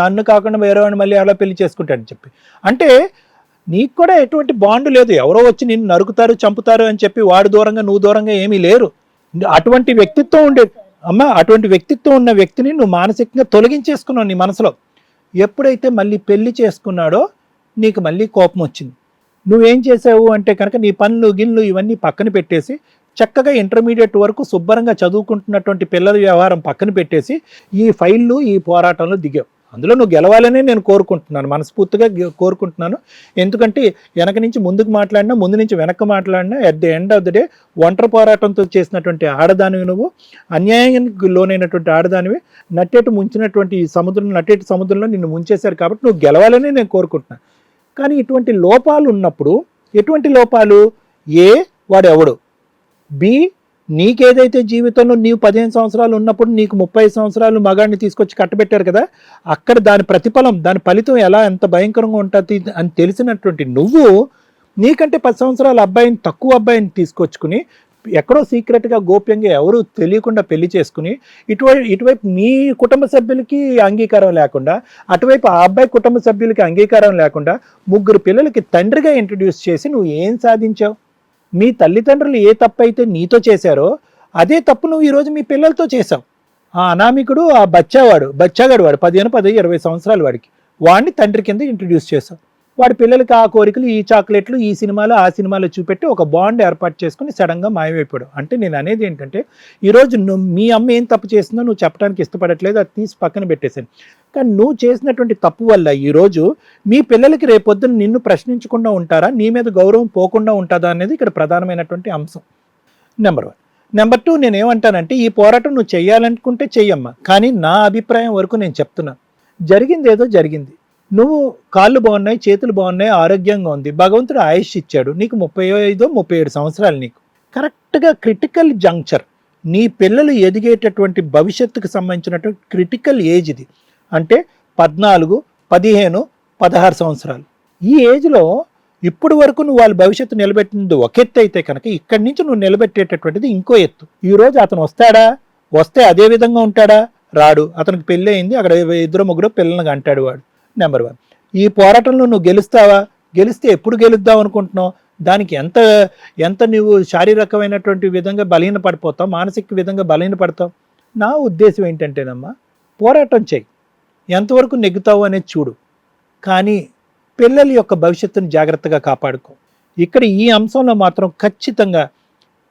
నన్ను కాకుండా వేరే వాడిని మళ్ళీ అలా పెళ్లి చేసుకుంటాడని చెప్పి. అంటే నీకు కూడా ఎటువంటి బాండ్ లేదు, ఎవరో వచ్చి నిన్ను నరుకుతారు, చంపుతారు అని చెప్పి వాడు దూరంగా నువ్వు దూరంగా ఏమీ లేరు. అటువంటి వ్యక్తిత్వం అటువంటి వ్యక్తిత్వం ఉన్న వ్యక్తిని నువ్వు మానసికంగా తొలగించేసుకున్నావు నీ మనసులో. ఎప్పుడైతే మళ్ళీ పెళ్లి చేసుకున్నాడో నీకు మళ్ళీ కోపం వచ్చింది. నువ్వేం చేసావు అంటే కనుక నీ పనులు గిన్లు ఇవన్నీ పక్కన పెట్టేసి చక్కగా ఇంటర్మీడియట్ వరకు శుభ్రంగా చదువుకుంటున్నటువంటి పిల్లల వ్యవహారం పక్కన పెట్టేసి ఈ ఫైళ్ళు, ఈ పోరాటంలో దిగావు. అందులో నువ్వు గెలవాలనే నేను కోరుకుంటున్నాను, మనస్ఫూర్తిగా కోరుకుంటున్నాను. ఎందుకంటే వెనక నుంచి ముందుకు మాట్లాడినా, ముందు నుంచి వెనక్కి మాట్లాడినా, at the end of the day ఒంటరి పోరాటంతో చేసినటువంటి ఆడదానివి నువ్వు, అన్యాయానికి లోనైనటువంటి ఆడదానివి, ముంచినటువంటి నట్టేటి సముద్రంలో నిన్ను ముంచేశారు కాబట్టి నువ్వు గెలవాలని నేను కోరుకుంటున్నాను. కానీ ఇటువంటి లోపాలు ఉన్నప్పుడు, ఎటువంటి లోపాలు, ఏ వాడు ఎవడు, బి నీకేదైతే జీవితంలో నీవు 15 సంవత్సరాలు ఉన్నప్పుడు నీకు 30 సంవత్సరాలు మగాడిని తీసుకొచ్చి కట్టబెట్టారు కదా, అక్కడ దాని ప్రతిఫలం, దాని ఫలితం ఎంత భయంకరంగా ఉంటుంది అని తెలిసినటువంటి నువ్వు నీకంటే 10 సంవత్సరాల తక్కువ అబ్బాయిని తీసుకొచ్చుకుని ఎక్కడో సీక్రెట్గా గోప్యంగా ఎవరు తెలియకుండా పెళ్లి చేసుకుని ఇటువైపు నీ కుటుంబ సభ్యులకి అంగీకారం లేకుండా, అటువైపు ఆ అబ్బాయి కుటుంబ సభ్యులకి అంగీకారం లేకుండా 3 పిల్లలకి తండ్రిగా ఇంట్రడ్యూస్ చేసి నువ్వు ఏం సాధించావు? మీ తల్లిదండ్రులు ఏ తప్పు అయితే నీతో చేశారో అదే తప్పు నువ్వు ఈరోజు మీ పిల్లలతో చేశావు. ఆ అనామికుడు, ఆ బచ్చాగాడు వాడు 15-20 సంవత్సరాలు వాడిని తండ్రి కింద ఇంట్రడ్యూస్ చేశావు. వాడి పిల్లలకి ఆ కోరికలు, ఈ చాక్లెట్లు, ఈ సినిమాలు, ఆ సినిమాలు చూపెట్టి ఒక బాండ్ ఏర్పాటు చేసుకుని సడన్గా మాయమైపోయాడు. అంటే నేను అనేది ఏంటంటే ఈరోజు మీ అమ్మ ఏం తప్పు చేసిందో నువ్వు చెప్పడానికి ఇష్టపడట్లేదు, అది తీసి పక్కన పెట్టేశాను. కానీ నువ్వు చేసినటువంటి తప్పు వల్ల ఈరోజు మీ పిల్లలకి రేపొద్దున నిన్ను ప్రశ్నించకుండా ఉంటారా, నీ మీద గౌరవం పోకుండా ఉంటుందా అనేది ఇక్కడ ప్రధానమైనటువంటి అంశం. నెంబర్ 1. నెంబర్ 2, నేనేమంటానంటే ఈ పోరాటం నువ్వు చెయ్యాలనుకుంటే చెయ్యమ్మా, కానీ నా అభిప్రాయం వరకు నేను చెప్తున్నాను, జరిగింది ఏదో జరిగింది. నువ్వు కాళ్ళు బాగున్నాయి, చేతులు బాగున్నాయి, ఆరోగ్యంగా ఉంది, భగవంతుడు ఆయుష్ ఇచ్చాడు, నీకు 35-37 సంవత్సరాలు, నీకు కరెక్ట్గా క్రిటికల్ జంక్చర్, నీ పిల్లలు ఎదిగేటటువంటి భవిష్యత్తుకు సంబంధించినటువంటి క్రిటికల్ ఏజ్ ఇది. అంటే 14, 15, 16 సంవత్సరాలు. ఈ ఏజ్లో ఇప్పుడు వరకు నువ్వు వాళ్ళ భవిష్యత్తు నిలబెట్టింది ఒక ఎత్తు అయితే కనుక ఇక్కడి నుంచి నువ్వు నిలబెట్టేటటువంటిది ఇంకో ఎత్తు. ఈరోజు అతను వస్తే అదే విధంగా ఉంటాడా? రాడు. అతనికి పెళ్ళి అయింది, అక్కడ 2-3 పిల్లల్ని అంటాడు వాడు. నెంబర్ 1. ఈ పోరాటంలో నువ్వు గెలుస్తావా? గెలిస్తే ఎప్పుడు గెలుద్దాం అనుకుంటున్నావు? దానికి ఎంత ఎంత నువ్వు శారీరకమైనటువంటి విధంగా బలహీన పడిపోతావు, మానసిక విధంగా బలహీన పడతావు. నా ఉద్దేశం ఏంటంటేనమ్మా, పోరాటం చేయి, ఎంతవరకు నెగ్గుతావు అనేది చూడు, కానీ పిల్లల యొక్క భవిష్యత్తును జాగ్రత్తగా కాపాడుకో. ఇక్కడ ఈ అంశంలో మాత్రం ఖచ్చితంగా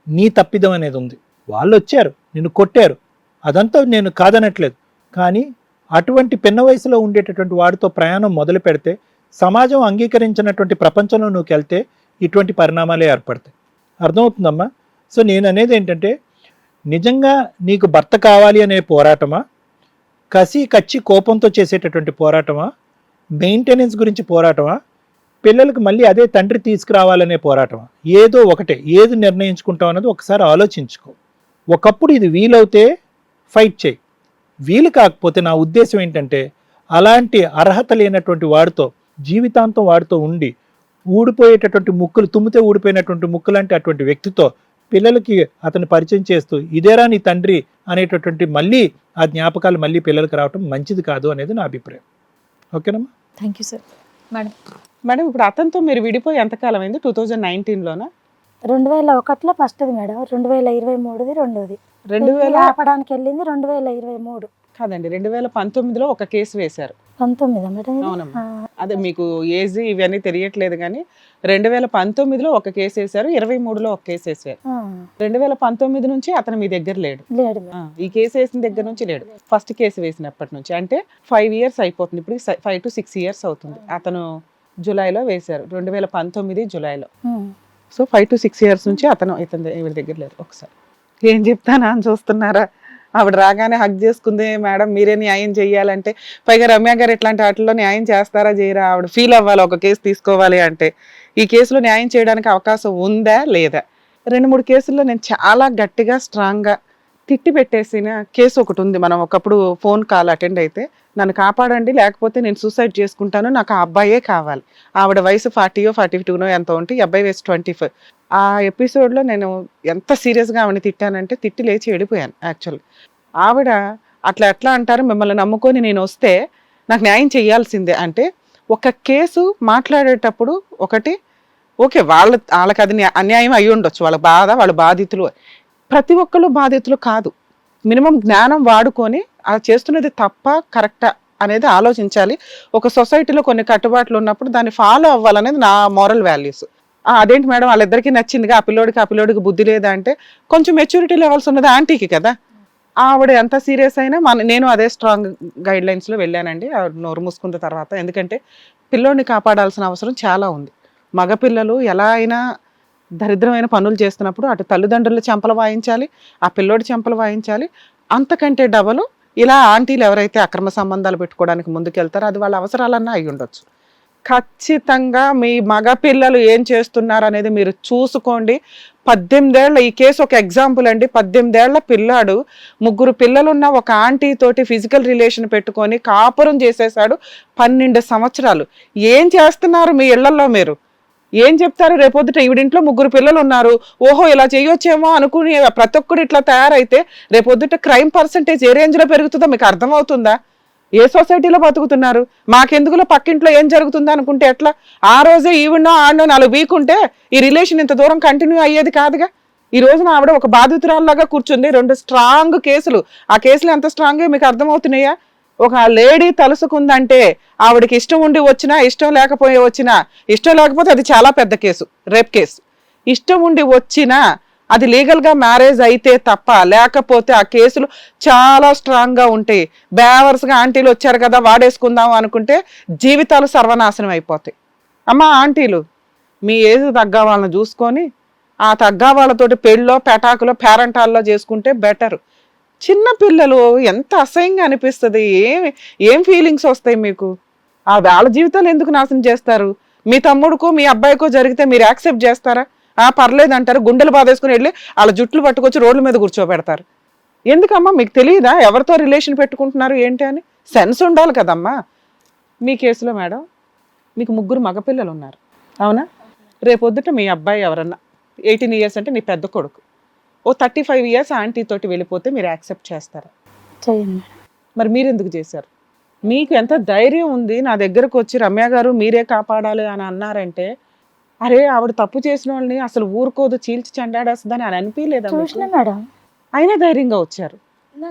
నీ తప్పిదం అనేది ఉంది. వాళ్ళు వచ్చారు, నిన్ను కొట్టారు, అదంతా నేను కాదనట్లేదు, కానీ అటువంటి పిన్న వయసులో ఉండేటటువంటి వాడితో ప్రయాణం మొదలు పెడితే సమాజం అంగీకరించినటువంటి ప్రపంచంలో నువ్వు వెళ్తే ఇటువంటి పరిణామాలే ఏర్పడతాయి. అర్థమవుతుందమ్మా? సో నేను అనేది ఏంటంటే, నిజంగా నీకు భర్త కావాలి అనే పోరాటమా, కసి కచ్చి కోపంతో చేసేటటువంటి పోరాటమా, మెయింటెనెన్స్ గురించి పోరాటమా, పిల్లలకు మళ్ళీ అదే తండ్రి తీసుకురావాలనే పోరాటమా, ఏదో ఒకటే, ఏది నిర్ణయించుకుంటావు అన్నది ఒకసారి ఆలోచించుకో. ఒకప్పుడు ఇది వీలవుతే ఫైట్ చేయి, వీలు కాకపోతే నా ఉద్దేశం ఏంటంటే అలాంటి అర్హత లేనటువంటి వాడితో జీవితాంతం వాడితో ఉండి ఊడిపోయేటటువంటి ముక్కులు, తుమ్మితే ఊడిపోయినటువంటి ముక్కులు అంటే అటువంటి వ్యక్తితో పిల్లలకి అతన్ని పరిచయం చేస్తూ ఇదేరా నీ తండ్రి అనేటటువంటి మళ్ళీ ఆ జ్ఞాపకాలు మళ్ళీ పిల్లలకి రావటం మంచిది కాదు అనేది నా అభిప్రాయం. ఓకేనమ్మా? Thank you sir. Madam madam ఇప్పుడు అతనితో మీరు విడిపోయి ఎంతకాలం అయింది? 2019లోనా? 2001లో ఫస్ట్ది మేడం, 2023ది రెండోది. 2000 ఆపడానికి వెళ్ళింది 2023. కాదండి, 2019లో ఒక కేసు వేశారు. 19 మేడం ఇది? అవునమ్మా. అదే మీకు ఏజ్ ఇవన్నీ తెలియట్లేదు కానీ 2019లో ఒక కేసు వేశారు, 23లో ఒక కేసు వేశారు. 2019 నుంచి అతను మీ దగ్గర లేడు. లేడు మేడం. ఈ కేసు వేసిన దగ్గర నుంచి లేడు. ఫస్ట్ కేసు వేసినప్పటి నుంచి అంటే 5 years అయిపోతుంది. ఇప్పుడు 5 to 6 years అవుతుంది. అతను జూలైలో వేశారు, 2019 జూలైలో. సో 5 to 6 years నుంచి అతను ఈవిడ దగ్గర లేరు. ఒకసారి ఏం చెప్తానా అని చూస్తున్నారా? ఆవిడ రాగానే హక్ చేసుకుంది, మేడం మీరే న్యాయం చెయ్యాలంటే, పైగా రమ్య గారు ఇట్లాంటి వాటిల్లో న్యాయం చేస్తారా చేయరా? ఆవిడ ఫీల్ అవ్వాలి ఒక కేసు తీసుకోవాలి అంటే. ఈ కేసులో న్యాయం చేయడానికి అవకాశం ఉందా లేదా? 2-3 కేసుల్లో నేను చాలా గట్టిగా స్ట్రాంగ్గా తిట్టి పెట్టేసిన కేసు ఒకటి ఉంది. మనం ఒకప్పుడు ఫోన్ కాల్ అటెండ్ అయితే, నన్ను కాపాడండి లేకపోతే నేను సూసైడ్ చేసుకుంటాను, నాకు ఆ అబ్బాయే కావాలి. ఆవిడ వయసు 40 42 ఎంత ఉంటే, ఈ అబ్బాయి వయసు 25. ఆ ఎపిసోడ్లో నేను ఎంత సీరియస్గా ఆవిడని తిట్టానంటే తిట్టి లేచి వెళ్ళిపోయాను. యాక్చువల్లీ ఆవిడ ఎట్లా అంటారు, మిమ్మల్ని నమ్ముకొని నేను వస్తే నాకు న్యాయం చేయాల్సిందే అంటే, ఒక కేసు మాట్లాడేటప్పుడు ఒకటి ఓకే, వాళ్ళకి అది అన్యాయం అయి ఉండొచ్చు, వాళ్ళ బాధ, వాళ్ళ బాధితులు. ప్రతి ఒక్కరు బాధితులు కాదు. మినిమం జ్ఞానం వాడుకొని అది చేస్తున్నది తప్ప కరెక్టా అనేది ఆలోచించాలి. ఒక సొసైటీలో కొన్ని కట్టుబాట్లు ఉన్నప్పుడు దాన్ని ఫాలో అవ్వాలనేది నా మోరల్ వాల్యూస్. అదేంటి మేడం వాళ్ళిద్దరికీ నచ్చిందిగా, ఆ పిల్లోడికి బుద్ధి లేదా అంటే, కొంచెం మెచ్యూరిటీ లెవెల్స్ ఉన్నది ఆంటీకి కదా. ఆవిడ ఎంత సీరియస్ అయినా నేను అదే స్ట్రాంగ్ గైడ్ లైన్స్లో వెళ్ళానండి. ఆవిడ నోరు మూసుకున్న తర్వాత, ఎందుకంటే పిల్లోడిని కాపాడాల్సిన అవసరం చాలా ఉంది. మగపిల్లలు ఎలా అయినా దరిద్రమైన పనులు చేస్తున్నప్పుడు అటు తల్లిదండ్రులు చెంపలు వాయించాలి, ఆ పిల్లోడి చెంపలు వాయించాలి. అంతకంటే డబలు ఇలా ఆంటీలు ఎవరైతే అక్రమ సంబంధాలు పెట్టుకోవడానికి ముందుకెళ్తారో అది వాళ్ళ అవసరాలన్నా అయి ఉండొచ్చు. ఖచ్చితంగా మీ మగపిల్లలు ఏం చేస్తున్నారు అనేది మీరు చూసుకోండి. 18 ఏళ్ల ఈ కేసు ఒక ఎగ్జాంపుల్ అండి. 18 ఏళ్ల పిల్లాడు 3 పిల్లలున్న ఒక ఆంటీ తోటి ఫిజికల్ రిలేషన్ పెట్టుకొని కాపురం చేసేసాడు. 12 సంవత్సరాలు. ఏం చేస్తున్నారు మీ ఇళ్లలో? మీరు ఏం చెప్తారు? రేపొద్దుట ఈవిడింట్లో 3 పిల్లలు ఉన్నారు, ఓహో ఇలా చేయొచ్చేమో అనుకుని ప్రతి ఒక్కరు ఇట్లా తయారైతే రేపొద్దుట క్రైమ్ పర్సంటేజ్ ఏ రేంజ్లో పెరుగుతుందో మీకు అర్థమవుతుందా? ఏ సొసైటీలో బతుకుతున్నారు? మాకెందుకులో పక్కింట్లో ఏం జరుగుతుందో అనుకుంటే ఎట్లా? ఆ రోజే ఈవిడో ఆడనో 4 వీక్ ఉంటే ఈ రిలేషన్ ఇంత దూరం కంటిన్యూ అయ్యేది కాదుగా. ఈ రోజున ఆవిడ ఒక బాధితురాల్లాగా కూర్చుంది. 2 స్ట్రాంగ్ కేసులు. ఆ కేసులు ఎంత స్ట్రాంగ్ మీకు అర్థమవుతున్నాయా? ఒక లేడీ తలుసుకుందంటే ఆవిడకి ఇష్టం ఉండి వచ్చినా, ఇష్టం లేకపోయి వచ్చినా, ఇష్టం లేకపోతే అది చాలా పెద్ద కేసు, రేప్ కేసు. ఇష్టం ఉండి వచ్చినా అది లీగల్గా మ్యారేజ్ అయితే తప్ప, లేకపోతే ఆ కేసులు చాలా స్ట్రాంగ్గా ఉంటాయి. బేవర్స్గా ఆంటీలు వచ్చారు కదా వాడేసుకుందాం అనుకుంటే జీవితాలు సర్వనాశనం అయిపోతాయి. అమ్మ ఆంటీలు, మీ ఏజ్ తగ్గ వాళ్ళని చూసుకొని ఆ తగ్గ వాళ్ళతోటి పెళ్ళో పెటాకులో పేరెంటాల్లో చేసుకుంటే బెటర్. చిన్నపిల్లలు ఎంత అసహ్యంగా అనిపిస్తుంది. ఏం ఫీలింగ్స్ వస్తాయి మీకు? వాళ్ళ జీవితాలు ఎందుకు నాశనం చేస్తారు? మీ తమ్ముడికో మీ అబ్బాయికో జరిగితే మీరు యాక్సెప్ట్ చేస్తారా? పర్లేదు అంటారు, గుండెలు బాధేసుకుని వెళ్ళి వాళ్ళ జుట్లు పట్టుకొచ్చి రోడ్ల మీద కూర్చోబెడతారు. ఎందుకమ్మా మీకు తెలియదా ఎవరితో రిలేషన్ పెట్టుకుంటున్నారు ఏంటి అని? సెన్స్ ఉండాలి కదమ్మా. మీ కేసులో మేడం మీకు 3 మగపిల్లలు ఉన్నారు, అవునా? రేపొద్దుట మీ అబ్బాయి ఎవరన్నా 18 years అంటే నీ పెద్ద కొడుకు ఓ 35 years ఆంటీ తోటి వెళ్ళిపోతే మీరు యాక్సెప్ట్ చేస్తారా? చెయ్యండి. మరి మీరు ఎందుకు చేశారు? మీకు ఎంత ధైర్యం ఉంది నా దగ్గరకు వచ్చి రమ్య గారు మీరే కాపాడాలి అని అన్నారంటే అరే ఆవిడ తప్పు చేసిన వాళ్ళని అసలు ఊరుకోదు, చీల్చి చెండాడేస్తుందని అని అనిపించలేదా మీకు? చూసిన మేడం, అయినా ధైర్యంగా వచ్చారు.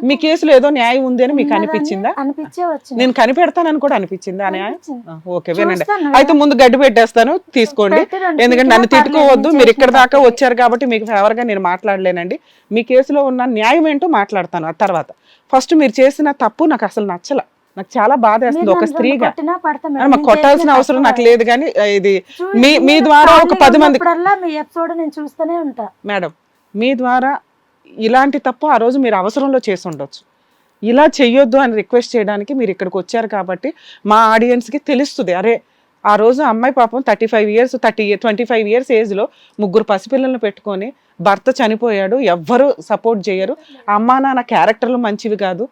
మీ కేసులో ఏదో న్యాయం ఉంది అని మీకు అనిపించిందా? అనిపించే వచ్చింది. నేను కనిపెడతానని కూడా అనిపించిందా ఆ న్యాయం? అనిపించింది. ఓకే వినండి. చూస్తాను అయితే ముందు గడ్డి పెట్టేస్తాను, తీసుకోండి. పెట్టిరండి, ఎందుకంటే నన్ను పర్లేదు, తిట్టుకోవద్దు, నేను మీరు ఇక్కడ చేసిన దాకా తప్పే. వచ్చారు కాబట్టి మీకు ఫేవర్ గా నేను మాట్లాడలేనండి. మీ కేసులో ఉన్న న్యాయం ఏంటో మాట్లాడతాను ఆ తర్వాత. ఫస్ట్ మీరు చేసిన తప్పు నాకు అసలు నచ్చల, నాకు చాలా బాధ వేస్తుంది. మీరు ఒక నన్ను స్త్రీగా కొట్టినా పడతా మేడం, మాకు నేను కొట్టాల్సిన చేసిన అవసరం తప్పు నాకు లేదు, కానీ ఇది మీ మీ మీరు ద్వారా ఒక ఖాళీ 10 మంది ఉన్నప్పుడల్లా మీ ఎపిసోడ్ నేను చూస్తూనే ఉంటా మేడం, మీ ద్వారా ఇలాంటి తప్పు ఆ రోజు మీరు అవసరంలో చేసి ఉండొచ్చు. ఇలా చెయ్యొద్దు అని రిక్వెస్ట్ చేయడానికి మీరు ఇక్కడికి వచ్చారు కాబట్టి మా ఆడియన్స్కి తెలుస్తుంది. అరే ఆ రోజు అమ్మాయి పాపం 35 ఇయర్స్ 25 ఇయర్స్ ఏజ్లో 3 పసిపిల్లలను పెట్టుకొని భర్త చనిపోయాడు, ఎవ్వరు సపోర్ట్ చేయరు, అమ్మా నాన్న క్యారెక్టర్లు మంచివి కాదు,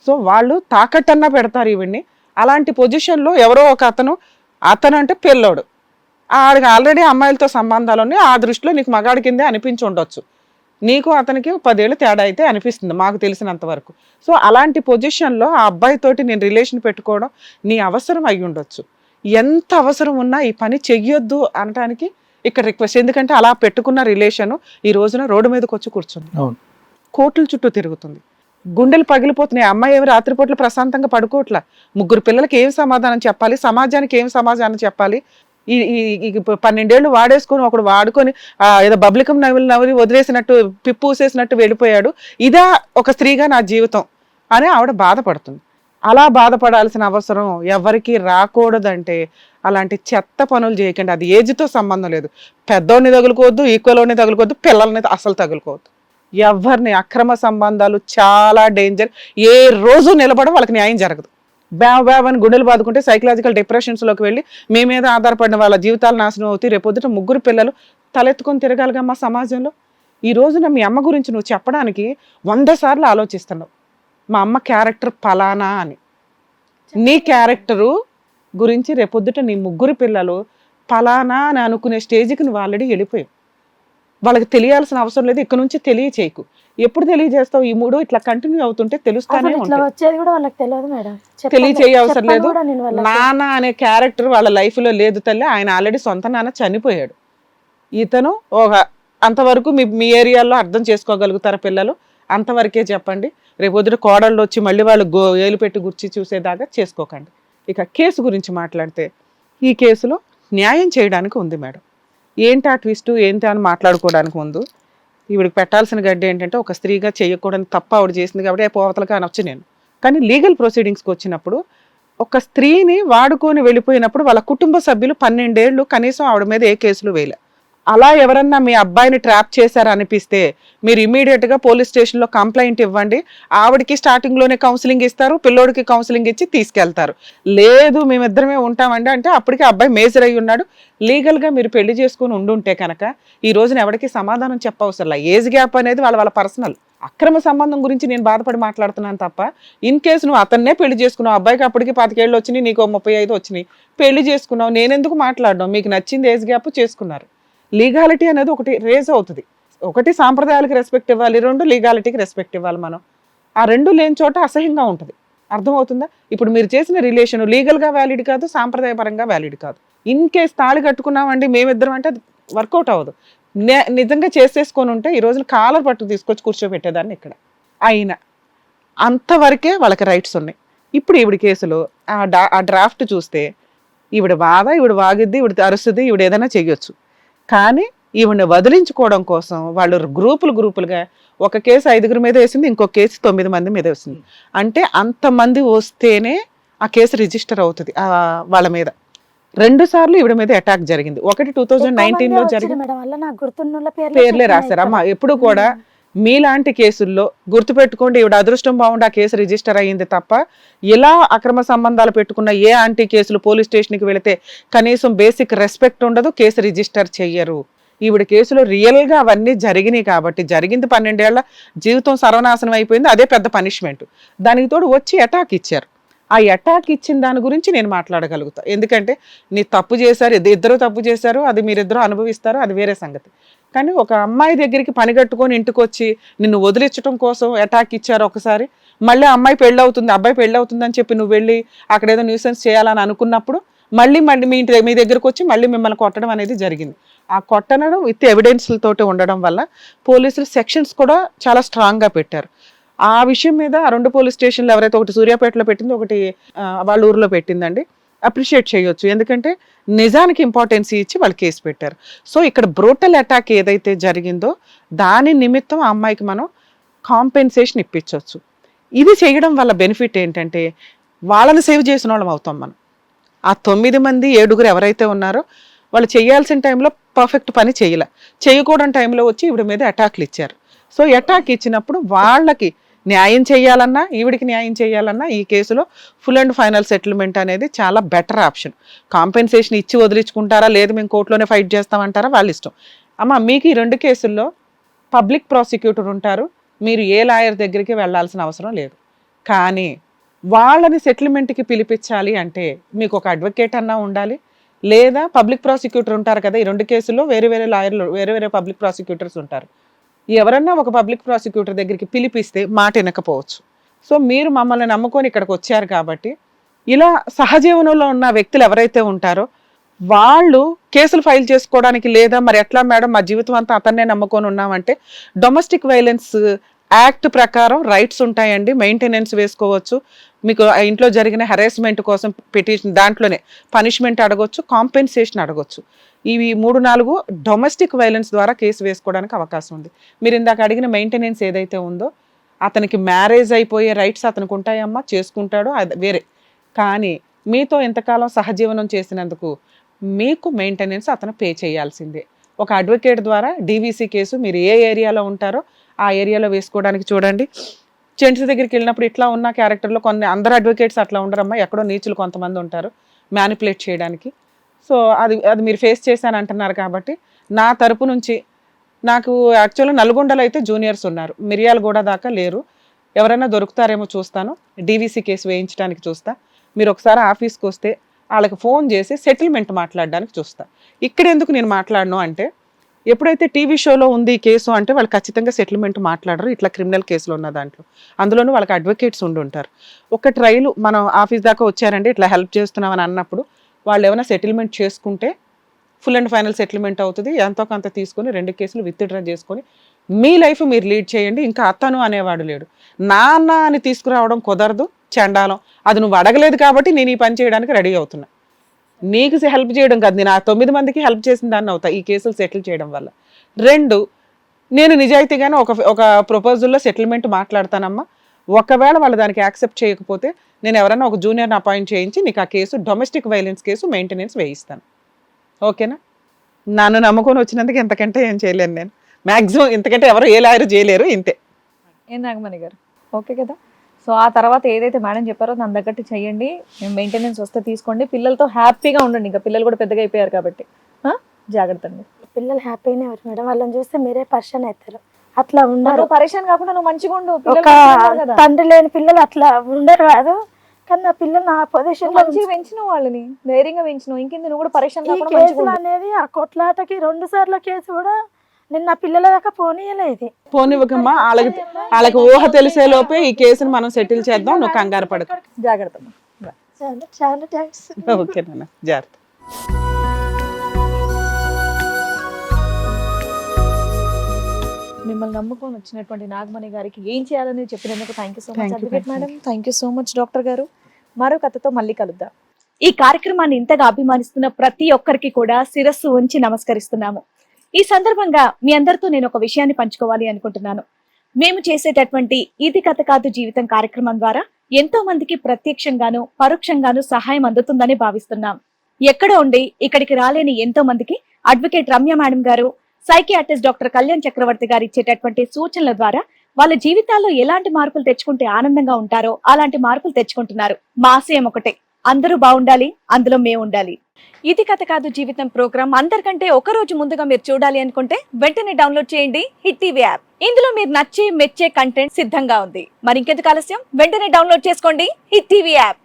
సో వాళ్ళు తాకట్టన్నా పెడతారు ఈవిడ్ని. అలాంటి పొజిషన్లో ఎవరో ఒక అతను అంటే పిల్లోడు, ఆడికి ఆల్రెడీ అమ్మాయిలతో సంబంధాలు ఉన్నాయి, ఆ దృష్టిలో నీకు మగాడి కిందే అనిపించి ఉండొచ్చు, నీకు అతనికి 10 ఏళ్ళు తేడా అయితే అనిపిస్తుంది మాకు తెలిసినంత వరకు. సో అలాంటి పొజిషన్లో ఆ అబ్బాయితోటి నేను రిలేషన్ పెట్టుకోవడం నీ అవసరం అయి ఉండొచ్చు. ఎంత అవసరం ఉన్నా ఈ పని చెయ్యొద్దు అనడానికి ఇక్కడ రిక్వెస్ట్. ఎందుకంటే అలా పెట్టుకున్న రిలేషన్ ఈ రోజున రోడ్డు మీదకి వచ్చి కూర్చుంది, కోర్టుల చుట్టూ తిరుగుతుంది, గుండెలు పగిలిపోతున్నాయి. అమ్మాయి ఏమి రాత్రిపూట్ల ప్రశాంతంగా పడుకోవట్లా. 3 పిల్లలకి ఏం సమాధానం చెప్పాలి, సమాజానికి ఏం సమాధానం చెప్పాలి? ఈ 12 ఏళ్ళు వాడేసుకొని ఒకడు వాడుకొని ఏదో బబ్లికం నవ్వి వదిలేసినట్టు పిప్పు ఊసేసినట్టు వెళ్ళిపోయాడు, ఇదా ఒక స్త్రీగా నా జీవితం అని ఆవిడ బాధపడుతుంది. అలా బాధపడాల్సిన అవసరం ఎవరికి రాకూడదంటే అలాంటి చెత్త పనులు చేయకండి. అది ఏజ్తో సంబంధం లేదు, పెద్దోడిని తగులుకోవద్దు, ఈక్వల్ని తగులుకోవద్దు, పిల్లల్ని అసలు తగులుకోవద్దు. ఎవరిని అక్రమ సంబంధాలు చాలా డేంజర్, ఏ రోజు నిలబడి వాళ్ళకి న్యాయం జరగదు. బ్యావ్ అని గుండెలు బాదుకుంటే సైకలాజికల్ డిప్రెషన్స్లోకి వెళ్ళి మీ మీద ఆధారపడిన వాళ్ళ జీవితాలు నాశనం అవుతాయి. రేపొద్దుట 3 పిల్లలు తలెత్తుకొని తిరగాలిగా సమాజంలో. ఈ రోజున మీ అమ్మ గురించి నువ్వు చెప్పడానికి 100 సార్లు ఆలోచిస్తున్నావు, మా అమ్మ క్యారెక్టర్ ఫలానా అని. నీ క్యారెక్టరు గురించి రేపొద్దుట నీ 3 పిల్లలు ఫలానా అని అనుకునే స్టేజ్కి నువ్వు ఆల్రెడీ వెళ్ళిపోయావు. వాళ్ళకి తెలియాల్సిన అవసరం లేదు, ఇక్కడ నుంచి తెలియచేయకు. ఎప్పుడు తెలియజేస్తావు? ఈ 3 ఇట్లా కంటిన్యూ అవుతుంటే తెలుస్తానే ఇట్లా ఉంటాయి. వచ్చేది కూడా వాళ్ళకి తెలియదు మేడం, తెలియచేయ అవసరం లేదు. కూడా నేను వాళ్ళకి నాన్న అనే క్యారెక్టర్ వాళ్ళ లైఫ్ లో లేదు తల్లి. ఆయన ఆల్రెడీ సొంత నాన్న చనిపోయాడు. ఇతను ఒక అంతవరకు మీ ఏరియాలో అర్థం చేసుకోగలుగుతారా పిల్లలు? అంతవరకే చెప్పండి. రేపొద్దున కోడళ్ళు వచ్చి మళ్ళీ వాళ్ళు ఏలు పెట్టి గుర్చి చూసేదాకా చేసుకోకండి. ఇక కేసు గురించి మాట్లాడితే ఈ కేసులో న్యాయం చేయడానికి ఉంది మేడం. ఏంటి ఆ ట్విస్ట్ ఏంటి అని మాట్లాడుకోవడానికి ముందు ఈవిడికి పెట్టాల్సిన గడ్డి ఏంటంటే, ఒక స్త్రీగా చేయకూడని తప్ప ఆవిడ చేసింది కాబట్టి పోవతలకి అనొచ్చు నేను. కానీ లీగల్ ప్రొసీడింగ్స్కి వచ్చినప్పుడు ఒక స్త్రీని వాడుకొని వెళ్ళిపోయినప్పుడు వాళ్ళ కుటుంబ సభ్యులు 12 ఏళ్ళు కనీసం ఆవిడ మీద ఏ కేసులు వేయలే. అలా ఎవరన్నా మీ అబ్బాయిని ట్రాప్ చేశారనిపిస్తే మీరు ఇమీడియట్గా పోలీస్ స్టేషన్లో కంప్లైంట్ ఇవ్వండి. ఆవిడకి స్టార్టింగ్లోనే కౌన్సిలింగ్ ఇస్తారు, పిల్లోడికి కౌన్సిలింగ్ ఇచ్చి తీసుకెళ్తారు. లేదు మేమిద్దరమే ఉంటామండి అంటే అప్పటికి అబ్బాయి మేజర్ అయి ఉన్నాడు. లీగల్గా మీరు పెళ్లి చేసుకుని ఉండుంటే కనుక ఈ రోజున ఎవరికి సమాధానం చెప్పవసరంలా. ఏజ్ గ్యాప్ అనేది వాళ్ళ పర్సనల్. అక్రమ సంబంధం గురించి నేను బాధపడి మాట్లాడుతున్నాను తప్ప, ఇన్ కేసు నువ్వు అతన్నే పెళ్లి చేసుకున్నావు, అబ్బాయికి అప్పటికి 25 ఏళ్ళు వచ్చినాయి, నీకు 35 వచ్చినాయి, పెళ్లి చేసుకున్నావు, నేనెందుకు మాట్లాడడం? మీకు నచ్చింది ఏజ్ గ్యాప్ చేసుకున్నారు. లీగాలిటీ అనేది ఒకటి రేజ్ అవుతుంది. ఒకటి సాంప్రదాయాలకు రెస్పెక్ట్ ఇవ్వాలి, 2 లీగాలిటీకి రెస్పెక్ట్ ఇవ్వాలి. మనం ఆ 2 లేని చోట అసహ్యంగా ఉంటుంది. అర్థమవుతుందా? ఇప్పుడు మీరు చేసిన రిలేషన్ లీగల్గా వ్యాలిడ్ కాదు, సాంప్రదాయపరంగా వ్యాలిడ్ కాదు. ఇన్ కేసు తాళి కట్టుకున్నామండి మేమిద్దరం అంటే అది వర్కౌట్ అవ్వదు. నిజంగా చేసేసుకొని ఉంటే ఈ రోజున కాలర్ పట్టుకు తీసుకొచ్చి కూర్చోబెట్టేదాన్ని ఇక్కడ. అయినా అంతవరకే వాళ్ళకి రైట్స్ ఉన్నాయి. ఇప్పుడు ఈవిడ కేసులో ఆ డ్రాఫ్ట్ చూస్తే ఈవిడ బాధ, ఈవిడ వాగిద్ది, ఈవిడ అరుస్తుంది, ఈవిడ ఏదైనా చెయ్యొచ్చు. కానీ ఈవిడ్ని వదిలించుకోవడం కోసం వాళ్ళు గ్రూపులుగా ఒక కేసు 5 మీద వేసింది, ఇంకొక కేసు 9 మంది మీద వేసింది. అంటే అంతమంది వస్తేనే ఆ కేసు రిజిస్టర్ అవుతుంది వాళ్ళ మీద. 2 సార్లు ఈవిడ మీద అటాక్ జరిగింది. ఒకటి 2019లో జరిగింది, పేర్లే రాశారు. అమ్మ ఎప్పుడు కూడా మీలాంటి కేసుల్లో గుర్తుపెట్టుకోండి, ఈవిడ అదృష్టం బాగుండి ఆ కేసు రిజిస్టర్ అయ్యింది తప్ప ఇలా అక్రమ సంబంధాలు పెట్టుకున్న ఏ ఆంటీ కేసులు పోలీస్ స్టేషన్కి వెళితే కనీసం బేసిక్ రెస్పెక్ట్ ఉండదు, కేసు రిజిస్టర్ చెయ్యరు. ఈవిడ కేసులో రియల్గా అవన్నీ జరిగినాయి కాబట్టి జరిగింది. 12 ఏళ్ల జీవితం సర్వనాశనం అయిపోయింది, అదే పెద్ద పనిష్మెంట్. దానికి తోడు వచ్చి అటాక్ ఇచ్చారు. ఆ అటాక్ ఇచ్చిన దాని గురించి నేను మాట్లాడగలుగుతా. ఎందుకంటే నీ తప్పు చేశారు, ఇద్దరు తప్పు చేశారు, అది మీరిద్దరూ అనుభవిస్తారు, అది వేరే సంగతి. కానీ ఒక అమ్మాయి దగ్గరికి పని కట్టుకొని ఇంటికి వచ్చి నిన్ను వదిలించడం కోసం అటాక్ ఇచ్చారు ఒకసారి. మళ్ళీ అమ్మాయి పెళ్ళి అవుతుంది, అబ్బాయి పెళ్ళి అవుతుంది అని చెప్పి నువ్వు వెళ్ళి అక్కడ ఏదో న్యూసెన్స్ చేయాలని అనుకున్నప్పుడు మళ్ళీ మళ్ళీ మీ దగ్గరకు వచ్చి మళ్ళీ మిమ్మల్ని కొట్టడం అనేది జరిగింది. ఆ కొట్టడం విత్ ఎవిడెన్స్లతోటి ఉండడం వల్ల పోలీసులు సెక్షన్స్ కూడా చాలా స్ట్రాంగ్గా పెట్టారు. ఆ విషయం మీద ఆ 2 పోలీస్ స్టేషన్లు ఎవరైతే ఒకటి సూర్యాపేటలో పెట్టింది, ఒకటి వాళ్ళ ఊరిలో పెట్టిందండి, అప్రిషియేట్ చేయొచ్చు. ఎందుకంటే నిజానికి ఇంపార్టెన్స్ ఇచ్చి వాళ్ళు కేసు పెట్టారు. సో ఇక్కడ బ్రూటల్ అటాక్ ఏదైతే జరిగిందో దాని నిమిత్తం ఆ అమ్మాయికి మనం కాంపెన్సేషన్ ఇప్పించవచ్చు. ఇది చేయడం వల్ల బెనిఫిట్ ఏంటంటే వాళ్ళని సేవ్ చేసిన వాళ్ళం అవుతాం మనం. ఆ 9 మంది 7 ఎవరైతే ఉన్నారో వాళ్ళు చేయాల్సిన టైంలో పర్ఫెక్ట్ పని చేయకూడని టైంలో వచ్చి ఈవిడ మీద అటాక్లు ఇచ్చారు. సో అటాక్ ఇచ్చినప్పుడు వాళ్ళకి న్యాయం చేయాలన్నా, ఈవిడికి న్యాయం చేయాలన్నా ఈ కేసులో ఫుల్ అండ్ ఫైనల్ సెటిల్మెంట్ అనేది చాలా బెటర్ ఆప్షన్. కాంపెన్సేషన్ ఇచ్చి వదిలించుకుంటారా, లేదు మేము కోర్టులోనే ఫైట్ చేస్తామంటారా, వాళ్ళ ఇష్టం. అమ్మ మీకు ఈ 2 కేసుల్లో పబ్లిక్ ప్రాసిక్యూటర్ ఉంటారు, మీరు ఏ లాయర్ దగ్గరికి వెళ్ళాల్సిన అవసరం లేదు. కానీ వాళ్ళని సెటిల్మెంట్కి పిలిపించాలి అంటే మీకు ఒక అడ్వకేట్ అన్నా ఉండాలి, లేదా పబ్లిక్ ప్రాసిక్యూటర్ ఉంటారు కదా. ఈ 2 కేసుల్లో వేరే వేరే లాయర్లు, వేరే వేరే పబ్లిక్ ప్రాసిక్యూటర్స్ ఉంటారు. ఎవరన్నా ఒక పబ్లిక్ ప్రాసిక్యూటర్ దగ్గరికి పిలిపిస్తే మాట వినకపోవచ్చు. సో మీరు మమ్మల్ని నమ్ముకొని ఇక్కడికి వచ్చారు కాబట్టి ఇలా సహజీవనంలో ఉన్న వ్యక్తులు ఎవరైతే ఉంటారో వాళ్ళు కేసులు ఫైల్ చేసుకోవడానికి, లేదా మరి ఎట్లా మేడం మా జీవితం అంతా అతన్నే నమ్ముకొని ఉన్నామంటే డొమెస్టిక్ వైలెన్స్ యాక్ట్ ప్రకారం రైట్స్ ఉంటాయండి. మెయింటెనెన్స్ వేసుకోవచ్చు, మీకు ఇంట్లో జరిగిన హెరాస్మెంట్ కోసం పిటిషన్ దాంట్లోనే పనిష్మెంట్ అడగొచ్చు, కాంపెన్సేషన్ అడగొచ్చు. ఇవి 3-4 డొమెస్టిక్ వైలెన్స్ ద్వారా కేసు వేసుకోవడానికి అవకాశం ఉంది. మీరు ఇందాక అడిగిన మెయింటెనెన్స్ ఏదైతే ఉందో అతనికి మ్యారేజ్ అయిపోయే రైట్స్ అతనికి ఉంటాయమ్మా, చేసుకుంటాడు, అది వేరే. కానీ మీతో ఎంతకాలం సహజీవనం చేసినందుకు మీకు మెయింటెనెన్స్ అతను పే చేయాల్సిందే. ఒక అడ్వకేట్ ద్వారా డీవీసీ కేసు మీరు ఏ ఏరియాలో ఉంటారో ఆ ఏరియాలో వేసుకోవడానికి చూడండి. జెంట్స్ దగ్గరికి వెళ్ళినప్పుడు ఇట్లా ఉన్న క్యారెక్టర్లో అందరు అడ్వకేట్స్ అట్లా ఉండరమ్మా, ఎక్కడో నీచులు కొంతమంది ఉంటారు మ్యానిపులేట్ చేయడానికి. సో అది మీరు ఫేస్ చేశాను అంటున్నారు కాబట్టి నా తరపు నుంచి నాకు యాక్చువల్గా నల్గొండలో అయితే జూనియర్స్ ఉన్నారు, మిర్యాలగూడ దాకా లేరు. ఎవరైనా దొరుకుతారేమో చూస్తాను, డీవీసీ కేసు వేయించడానికి చూస్తా. మీరు ఒకసారి ఆఫీస్కి వస్తే వాళ్ళకి ఫోన్ చేసి సెటిల్మెంట్ మాట్లాడడానికి చూస్తా. ఇక్కడ ఎందుకు నేను మాట్లాడను అంటే ఎప్పుడైతే టీవీ షోలో ఉంది ఈ కేసు అంటే వాళ్ళు ఖచ్చితంగా సెటిల్మెంట్ మాట్లాడరు, ఇట్లా క్రిమినల్ కేసులు ఉన్న దాంట్లో. అందులోనూ వాళ్ళకి అడ్వకేట్స్ ఉండి ఒక ట్రైల్ మనం ఆఫీస్ దాకా వచ్చారండి ఇట్లా హెల్ప్ చేస్తున్నామని అన్నప్పుడు వాళ్ళు ఏమైనా సెటిల్మెంట్ చేసుకుంటే ఫుల్ అండ్ ఫైనల్ సెటిల్మెంట్ అవుతుంది. ఎంతో కొంత తీసుకొని 2 కేసులు విత్డ్రా చేసుకొని మీ లైఫ్ మీరు లీడ్ చేయండి. ఇంకా అతను అనేవాడు లేడు. నాన్న అని తీసుకురావడం కుదరదు, చండాలం. అది నువ్వు అడగలేదు కాబట్టి నేను ఈ పని చేయడానికి రెడీ అవుతున్నా. నీకు హెల్ప్ చేయడం కాదు, నేను ఆ 9 మందికి హెల్ప్ చేసిన దాన్ని అవుతా ఈ కేసులు సెటిల్ చేయడం వల్ల. 2, నేను నిజాయితీగానే ఒక ప్రపోజల్లో సెటిల్మెంట్ మాట్లాడతానమ్మా. ఒకవేళ వాళ్ళు దానికి యాక్సెప్ట్ చేయకపోతే నేను ఎవరైనా ఒక జూనియర్ని అపాయింట్ చేయించి నీకు ఆ case domestic violence case maintenance వేయిస్తాను. ఓకేనా? నన్ను నమ్ముకొని వచ్చినందుకు ఎంతకంటే ఏం చేయలేను నేను. మ్యాక్సిమం ఇంతకంటే ఎవరు ఏ లాయర్ చేయలేరు. ఇంతే. ఏం నాగమణి గారు ఓకే కదా? సో ఆ తర్వాత ఏదైతే మేడం చెప్పారో దాని తగ్గట్టు చెయ్యండి. మెయింటెనెన్స్ వస్తే తీసుకోండి, పిల్లలతో హ్యాపీగా ఉండండి. ఇంకా పిల్లలు కూడా పెద్దగా అయిపోయారు కాబట్టి జాగ్రత్త అండి. పిల్లలు హ్యాపీనే మేడం, వాళ్ళని చూస్తే మీరే పర్షన్ అవుతారు. అట్లా ఉండరు, పరేషాన్ కాకుండా నువ్వు మంచిగా ఉండు. ఒక తండ్రి లేని పిల్లలు అట్లా ఉండరు కాదు. కానీ నా పిల్లలు నా పొజిషన్ మంచిగా పెంచినావు, వాళ్ళని ధైర్యంగా పెంచినావు. ఇంకేంది నువ్వు కూడా పరేషాన్ కాకుండా కేసులు అనేది ఆ కొట్లాటకి 2 సార్లు కేసు కూడా నేను నా పిల్లల దాకా పోనీయలేదు. పోనివ్వకమ్మా, వాళ్ళకి ఊహ తెలిసే లోపే ఈ కేసును మనం సెటిల్ చేద్దాం. నువ్వు కంగారు పడకు. జాగ్రత్త. చాలా థ్యాంక్స్. ఓకే నాన్న, జాగ్రత్త. మిమ్మల్ని నమ్ముకొని వచ్చినటువంటి నాగమణి గారికి ఏం చేయాలని చెప్పినందుకు thank you so much advocate madam. Thank you so much doctor గారు. మరో కథతో మళ్ళీ కలుద్దాం. ఈ కార్యక్రమాన్ని ఇంతగా అభిమానిస్తున్న ప్రతి ఒక్కరికి కూడా శిరస్సు ఉంచి నమస్కరిస్తున్నాము. ఈ సందర్భంగా మీ అందరితో నేను ఒక విషయాన్ని పంచుకోవాలి అనుకుంటున్నాను. మేము చేసేటటువంటి ఇది కథ కాదు జీవితం కార్యక్రమం ద్వారా ఎంతో మందికి ప్రత్యక్షంగాను పరోక్షంగాను సహాయం అందుతుందని భావిస్తున్నాం. ఎక్కడ ఉండి ఇక్కడికి రాలేని ఎంతో మందికి అడ్వకేట్ రమ్య మేడం గారు, సైకియాట్రిస్ట్ డాక్టర్ కళ్యాణ్ చక్రవర్తి గారు ఇచ్చేటటువంటి సూచనల ద్వారా వాళ్ళ జీవితాల్లో ఎలాంటి మార్పులు తెచ్చుకుంటే ఆనందంగా ఉంటారో అలాంటి మార్పులు తెచ్చుకుంటున్నారు. మా ఆశయం ఒకటే, అందరూ బాగుండాలి, అందులో మేము ఉండాలి. ఇది కథ కాదు జీవితం ప్రోగ్రామ్ అందరికంటే ఒక రోజు ముందుగా మీరు చూడాలి అనుకుంటే వెంటనే డౌన్లోడ్ చేయండి హిట్ టీవీ యాప్. ఇందులో మీరు నచ్చే మెచ్చే కంటెంట్ సిద్ధంగా ఉంది. మరి ఇంకెందుకు ఆలస్యం, వెంటనే డౌన్లోడ్ చేసుకోండి హిట్ టీవీ యాప్.